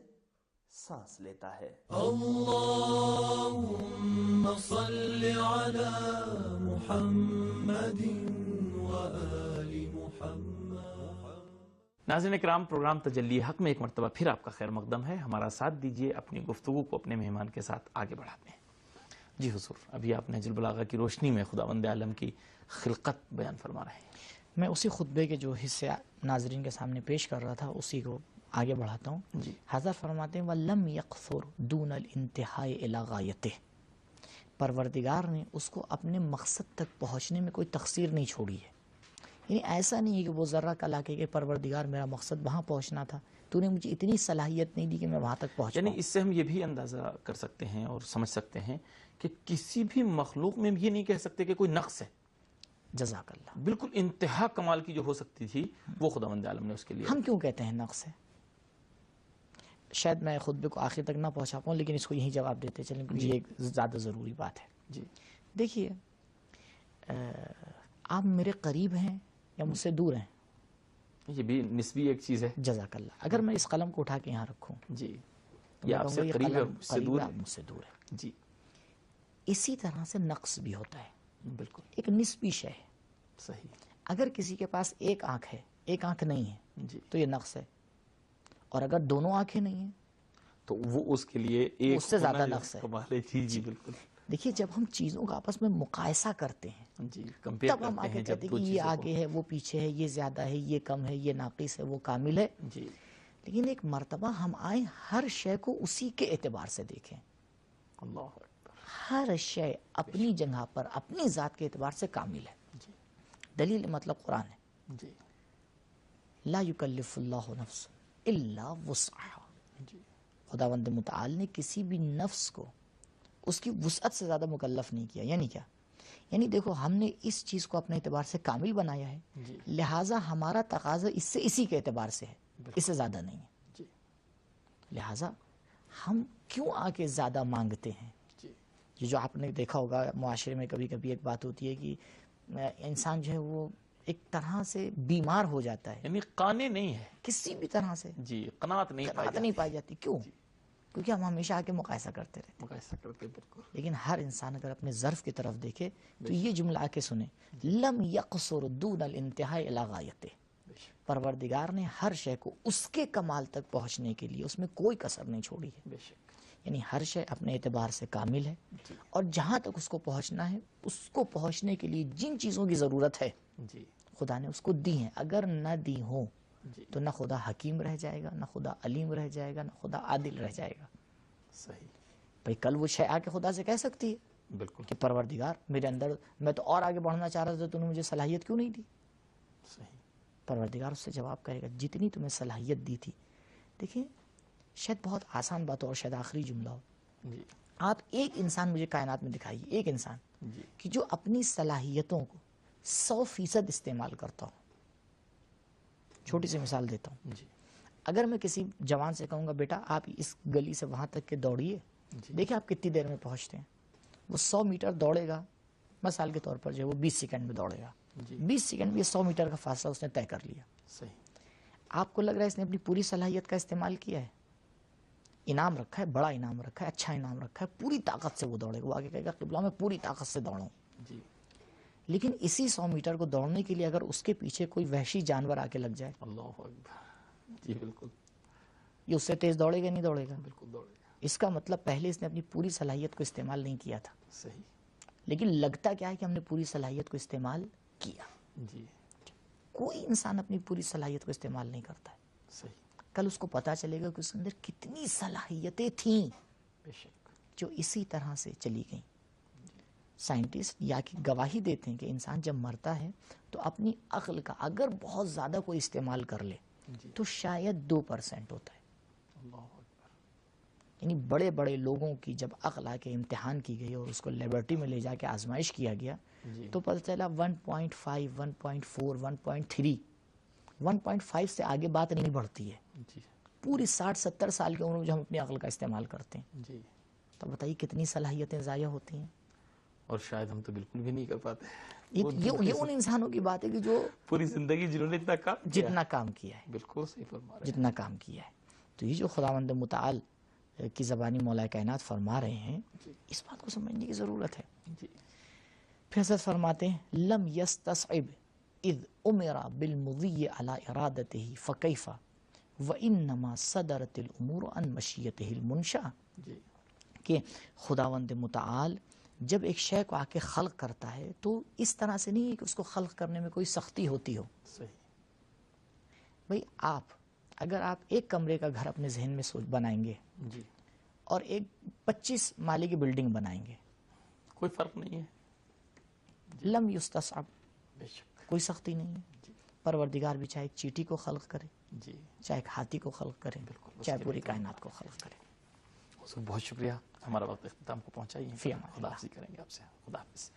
[SPEAKER 4] سانس لیتا ہے.
[SPEAKER 3] اللهم صل على محمد وآل محمد.
[SPEAKER 1] ناظرین اکرام, پروگرام تجلی حق میں ایک مرتبہ پھر آپ کا خیر مقدم ہے. ہمارا ساتھ دیجیے, اپنی گفتگو کو اپنے مہمان کے ساتھ آگے بڑھاتے ہیں. جی حضور, ابھی آپ نہج البلاغہ کی روشنی میں خداوند عالم کی خلقت بیان فرما رہے ہیں.
[SPEAKER 2] میں اسی خطبے کے جو حصے ناظرین کے سامنے پیش کر رہا تھا اسی کو آگے بڑھاتا ہوں.
[SPEAKER 1] جی
[SPEAKER 2] حضرت فرماتے ہیں وَلَمْ يَقْثُرْ دُونَ الْإِنْتِهَاءِ إِلَى غَایَتِهِ پروردگار نے اس کو اپنے مقصد تک پہنچنے میں کوئی تقصیر نہیں چھوڑی ہے. یعنی ایسا نہیں ہے کہ وہ ذرہ کلا کہ پروردگار میرا مقصد وہاں پہنچنا تھا, تو نے مجھے اتنی صلاحیت نہیں دی کہ میں وہاں تک پہنچ
[SPEAKER 1] یعنی
[SPEAKER 2] پاؤں.
[SPEAKER 1] اس سے ہم یہ بھی اندازہ کر سکتے ہیں اور سمجھ سکتے ہیں کہ کسی بھی مخلوق میں ہم یہ نہیں کہہ سکتے کہ کوئی نقص ہے.
[SPEAKER 2] جزاک اللہ.
[SPEAKER 1] بالکل انتہا کمال کی جو ہو سکتی تھی وہ خداوند عالم نے اس کے لیے.
[SPEAKER 2] ہم کیوں کہتے ہیں نقص ہے؟ شاید میں خطبے کو آخر تک نہ پہنچا پاؤں, لیکن اس کو یہی جواب دیتے چلیں کیونکہ یہ ایک زیادہ ضروری بات ہے.
[SPEAKER 1] جی
[SPEAKER 2] دیکھیے, آپ میرے قریب ہیں یا مجھ سے دور ہیں؟
[SPEAKER 1] یہ بھی نسبی ایک چیز ہے.
[SPEAKER 2] جزاک اللہ. اگر میں اس قلم کو اٹھا کے یہاں رکھوں
[SPEAKER 1] جی
[SPEAKER 2] تو
[SPEAKER 1] یہ
[SPEAKER 2] میں
[SPEAKER 1] آپ
[SPEAKER 2] کہوں
[SPEAKER 1] سے
[SPEAKER 2] گا یہ
[SPEAKER 1] قریب ہے,
[SPEAKER 2] قلم
[SPEAKER 1] مجھ سے
[SPEAKER 2] قریب
[SPEAKER 1] دور
[SPEAKER 2] ہے,
[SPEAKER 1] ہے.
[SPEAKER 2] آپ مجھ سے دور ہے.
[SPEAKER 1] جی
[SPEAKER 2] اسی طرح سے نقص بھی ہوتا ہے,
[SPEAKER 1] بالکل
[SPEAKER 2] ایک نسبی شے ہے.
[SPEAKER 1] صحیح.
[SPEAKER 2] اگر کسی کے پاس ایک آنکھ ہے, ایک آنکھ نہیں ہے,
[SPEAKER 1] جی
[SPEAKER 2] تو یہ نقص ہے. اور اگر دونوں آنکھیں نہیں ہیں
[SPEAKER 1] تو وہ اس کے لیے ایک
[SPEAKER 2] اس سے زیادہ
[SPEAKER 1] ہونا جو
[SPEAKER 2] نقص ہے۔
[SPEAKER 1] کمال ہے۔ جی جی بالکل
[SPEAKER 2] دیکھیے جب ہم چیزوں کا آپس میں مقایسہ کرتے ہیں
[SPEAKER 1] جی، کمپیئر
[SPEAKER 2] تب ہم
[SPEAKER 1] کرتے
[SPEAKER 2] آگے
[SPEAKER 1] ہیں
[SPEAKER 2] کہتے
[SPEAKER 1] جب
[SPEAKER 2] ہیں
[SPEAKER 1] دو
[SPEAKER 2] کہ یہ
[SPEAKER 1] چیزوں کو۔
[SPEAKER 2] آگے ہے وہ پیچھے ہے، یہ زیادہ ہے یہ کم ہے، یہ ناقص ہے وہ کامل ہے۔
[SPEAKER 1] جی
[SPEAKER 2] لیکن ایک مرتبہ ہم آئیں ہر شے کو اسی کے اعتبار سے دیکھیں۔
[SPEAKER 1] اللہ اکبر۔
[SPEAKER 2] ہر شے اپنی جگہ پر اپنی ذات کے اعتبار سے کامل ہے۔
[SPEAKER 1] جی
[SPEAKER 2] دلیل مطلب قرآن ہے،
[SPEAKER 1] جی
[SPEAKER 2] لا یکلف اللہ نفس الا وسعها۔
[SPEAKER 1] جی
[SPEAKER 2] خداوند متعال نے کسی بھی نفس کو اس کی وسعت سے زیادہ مکلف نہیں کیا۔ یعنی کیا؟ یعنی دیکھو ہم نے اس چیز کو اپنے اعتبار سے کامل بنایا ہے،
[SPEAKER 1] جی
[SPEAKER 2] لہٰذا ہمارا تقاضا اس سے اسی کے اعتبار سے ہے، اس سے زیادہ نہیں ہے۔
[SPEAKER 1] جی
[SPEAKER 2] لہٰذا ہم کیوں آ کے زیادہ مانگتے ہیں؟
[SPEAKER 1] جی
[SPEAKER 2] یہ جو آپ نے دیکھا ہوگا معاشرے میں کبھی کبھی ایک بات ہوتی ہے کہ انسان جو ہے وہ ایک طرح سے بیمار ہو جاتا ہے،
[SPEAKER 1] یعنی قانے نہیں ہے۔
[SPEAKER 2] کسی بھی طرح سے
[SPEAKER 1] جی قناعت نہیں پائی
[SPEAKER 2] قناعت نہیں پائی جاتی۔ کیوں؟
[SPEAKER 1] جی۔
[SPEAKER 2] کیونکہ ہم ہمیشہ آ کے مقایسہ کرتے رہتے ہیں۔
[SPEAKER 1] مقایسہ کرتے بالکل۔
[SPEAKER 2] لیکن ہر انسان اگر اپنے ظرف کی طرف دیکھے تو یہ جملہ آ کے سنیں، لم یقصر دون الانتہاء الی غایتہ۔
[SPEAKER 1] بے شک
[SPEAKER 2] پروردگار نے ہر شے کو اس کے کمال تک پہنچنے کے لیے اس میں کوئی کسر نہیں چھوڑی ہے۔
[SPEAKER 1] بے شک۔
[SPEAKER 2] یعنی ہر شے اپنے اعتبار سے کامل ہے،
[SPEAKER 1] جی
[SPEAKER 2] اور جہاں تک اس کو پہنچنا ہے اس کو پہنچنے کے لیے جن چیزوں کی ضرورت ہے
[SPEAKER 1] جی
[SPEAKER 2] خدا نے اس کو دی ہیں۔ اگر نہ دی ہوں
[SPEAKER 1] جی
[SPEAKER 2] تو نہ خدا حکیم رہ جائے گا، نہ خدا علیم رہ جائے گا، نہ خدا عادل رہ جائے گا۔
[SPEAKER 1] صحیح
[SPEAKER 2] بھئی کل وہ شے آ کے خدا سے کہہ سکتی ہے
[SPEAKER 1] بالکل
[SPEAKER 2] کہ پروردگار میرے اندر میں تو اور آگے بڑھنا چاہ رہا تھا، تو نے مجھے صلاحیت کیوں نہیں دی؟
[SPEAKER 1] صحیح
[SPEAKER 2] پروردگار اس سے جواب کرے گا جتنی تمہیں صلاحیت دی تھی۔ دیکھیں شاید بہت آسان بات ہو اور شاید آخری جملہ ہو،
[SPEAKER 1] جی
[SPEAKER 2] آپ ایک انسان مجھے کائنات میں دکھائیے، ایک انسان
[SPEAKER 1] جی
[SPEAKER 2] کہ جو اپنی صلاحیتوں کو 100% استعمال کرتا ہو۔ چھوٹی سی مثال دیتا ہوں،
[SPEAKER 1] جی
[SPEAKER 2] اگر میں کسی جوان سے کہوں گا بیٹا آپ اس گلی سے وہاں تک کے دوڑیے،
[SPEAKER 1] جی
[SPEAKER 2] دیکھیں آپ کتنی دیر میں پہنچتے ہیں، وہ 100 میٹر دوڑے گا، مثال کے طور پر جو ہے وہ 20 سیکنڈ میں دوڑے گا۔
[SPEAKER 1] جی
[SPEAKER 2] 20 سیکنڈ میں 100 میٹر کا فاصلہ اس نے طے کر لیا۔
[SPEAKER 1] صحیح
[SPEAKER 2] آپ کو لگ رہا ہے اس نے اپنی پوری صلاحیت کا استعمال کیا ہے؟ انعام رکھا ہے، بڑا انعام رکھا ہے، اچھا انعام رکھا ہے، پوری طاقت سے وہ دوڑے گا، وہ آگے کہے گا قبلہ میں پوری طاقت سے دوڑوں۔
[SPEAKER 1] جی
[SPEAKER 2] لیکن اسی 100 میٹر کو دوڑنے کے لیے اگر اس کے پیچھے کوئی وحشی جانور آ کے لگ جائے،
[SPEAKER 1] اللہ اکبر۔ جی بالکل
[SPEAKER 2] یہ اس سے تیز دوڑے گا نہیں دوڑے گا؟
[SPEAKER 1] بالکل دوڑے گا۔
[SPEAKER 2] اس کا مطلب پہلے اس نے اپنی پوری صلاحیت کو استعمال نہیں کیا تھا،
[SPEAKER 1] صحیح
[SPEAKER 2] لیکن لگتا کیا ہے کہ ہم نے پوری صلاحیت کو استعمال کیا۔
[SPEAKER 1] جی
[SPEAKER 2] کوئی انسان اپنی پوری صلاحیت کو استعمال نہیں کرتا ہے،
[SPEAKER 1] صحیح
[SPEAKER 2] کل اس کو پتا چلے گا کہ اس کے اندر کتنی صلاحیتیں تھیں
[SPEAKER 1] بے شک۔
[SPEAKER 2] جو اسی طرح سے چلی گئیں۔ سائنٹسٹ یا کہ گواہی دیتے ہیں کہ انسان جب مرتا ہے تو اپنی عقل کا اگر بہت زیادہ کوئی استعمال کر لے
[SPEAKER 1] جی
[SPEAKER 2] تو شاید 2% ہوتا ہے۔
[SPEAKER 1] اللہ اکبر۔
[SPEAKER 2] یعنی بڑے بڑے لوگوں کی جب عقل آ کے امتحان کی گئی اور اس کو لیبارٹری میں لے جا کے آزمائش کیا گیا
[SPEAKER 1] جی
[SPEAKER 2] تو پتہ چلا 1.5 1.4 1.3 1.5 سے آگے بات نہیں بڑھتی ہے۔
[SPEAKER 1] جی
[SPEAKER 2] پوری 60-70 سال کی عمر میں جو ہم اپنی عقل کا استعمال کرتے ہیں،
[SPEAKER 1] جی
[SPEAKER 2] تو بتائیے کتنی صلاحیتیں ضائع ہوتی ہیں۔
[SPEAKER 1] اور شاید ہم تو بالکل بھی نہیں کر پاتے۔
[SPEAKER 2] یہ ان انسانوں کی بات ہے کہ جو
[SPEAKER 1] پوری زندگی جنہوں نے اتنا کام کیا۔
[SPEAKER 2] جتنا کام کیا ہے،
[SPEAKER 1] بالکل صحیح فرما رہے
[SPEAKER 2] جتنا کام کیا ہے، تو یہ جو خداوند متعال کی زبانی مولا کائنات فرما رہے ہیں،
[SPEAKER 1] جی
[SPEAKER 2] اس بات کو سمجھنے کی ضرورت ہے۔
[SPEAKER 1] ہیں۔ جی
[SPEAKER 2] پھر حضرت فرماتے ہیں لم یستصعب اذ امر بالمضی علی ارادته فکیف وانما صدرت الامور عن مشیته المنشأ،
[SPEAKER 1] جی
[SPEAKER 2] کہ خداوند متعال جب ایک شے کو آ کے خلق کرتا ہے تو اس طرح سے نہیں ہے کہ اس کو خلق کرنے میں کوئی سختی ہوتی ہو۔
[SPEAKER 1] صحیح۔
[SPEAKER 2] بھئی آپ اگر آپ ایک کمرے کا گھر اپنے ذہن میں سوچ بنائیں گے
[SPEAKER 1] جی
[SPEAKER 2] اور ایک 25 مالے کی بلڈنگ بنائیں گے،
[SPEAKER 1] کوئی فرق نہیں ہے۔
[SPEAKER 2] لم یستصعب،
[SPEAKER 1] بے شک۔
[SPEAKER 2] کوئی سختی نہیں ہے۔
[SPEAKER 1] جی
[SPEAKER 2] پروردگار بھی چاہے ایک چیٹی کو خلق کرے،
[SPEAKER 1] جی
[SPEAKER 2] چاہے ایک ہاتھی کو خلق کرے،
[SPEAKER 1] بالکل، اس
[SPEAKER 2] چاہے
[SPEAKER 1] کے
[SPEAKER 2] پوری
[SPEAKER 1] لیے
[SPEAKER 2] کائنات کو خلق کرے۔
[SPEAKER 1] حضور بہت شکریہ، ہمارا وقت اختتام کو پہنچائیے۔
[SPEAKER 2] فی امان
[SPEAKER 1] خدا حافظی کریں گے آپ سے۔ خدا حافظ۔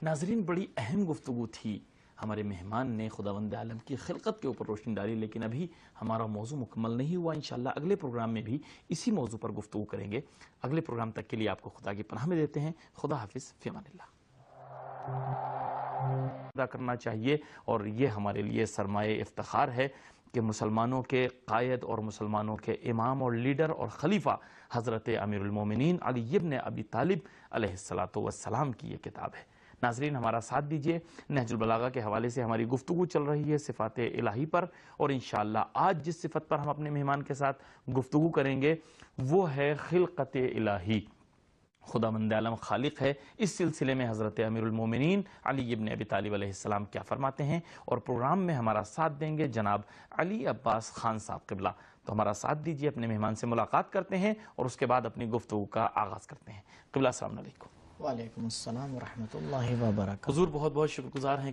[SPEAKER 1] ناظرین، بڑی اہم گفتگو تھی، ہمارے مہمان نے خداوند عالم کی خلقت کے اوپر روشنی ڈالی، لیکن ابھی ہمارا موضوع مکمل نہیں ہوا۔ انشاءاللہ اگلے پروگرام میں بھی اسی موضوع پر گفتگو کریں گے۔ اگلے پروگرام تک کے لیے آپ کو خدا کی پناہ میں دیتے ہیں۔ خدا حافظ، فی امان اللہ۔ ادا کرنا چاہیے، اور یہ ہمارے لیے سرمایہ افتخار ہے کہ مسلمانوں کے قائد اور مسلمانوں کے امام اور لیڈر اور خلیفہ حضرت امیر المومنین علی ابن ابی طالب علیہ الصلاۃ والسلام کی یہ کتاب ہے۔ ناظرین ہمارا ساتھ دیجئے، نہج البلاغہ کے حوالے سے ہماری گفتگو چل رہی ہے صفات الہی پر، اور انشاءاللہ آج جس صفت پر ہم اپنے مہمان کے ساتھ گفتگو کریں گے وہ ہے خلقت الہی، خداوند عالم خالق ہے۔ اس سلسلے میں حضرت امیر المومنین علی ابن ابی طالب علیہ السلام کیا فرماتے ہیں، اور پروگرام میں ہمارا ساتھ دیں گے جناب علی عباس خان صاحب قبلہ۔ تو ہمارا ساتھ دیجئے، اپنے مہمان سے ملاقات کرتے ہیں اور اس کے بعد اپنی گفتگو کا آغاز کرتے ہیں۔ قبلہ السلام علیکم۔
[SPEAKER 2] وعلیکم السلام ورحمۃ اللہ وبرکاتہ۔
[SPEAKER 1] حضور بہت بہت شکر گزار ہیں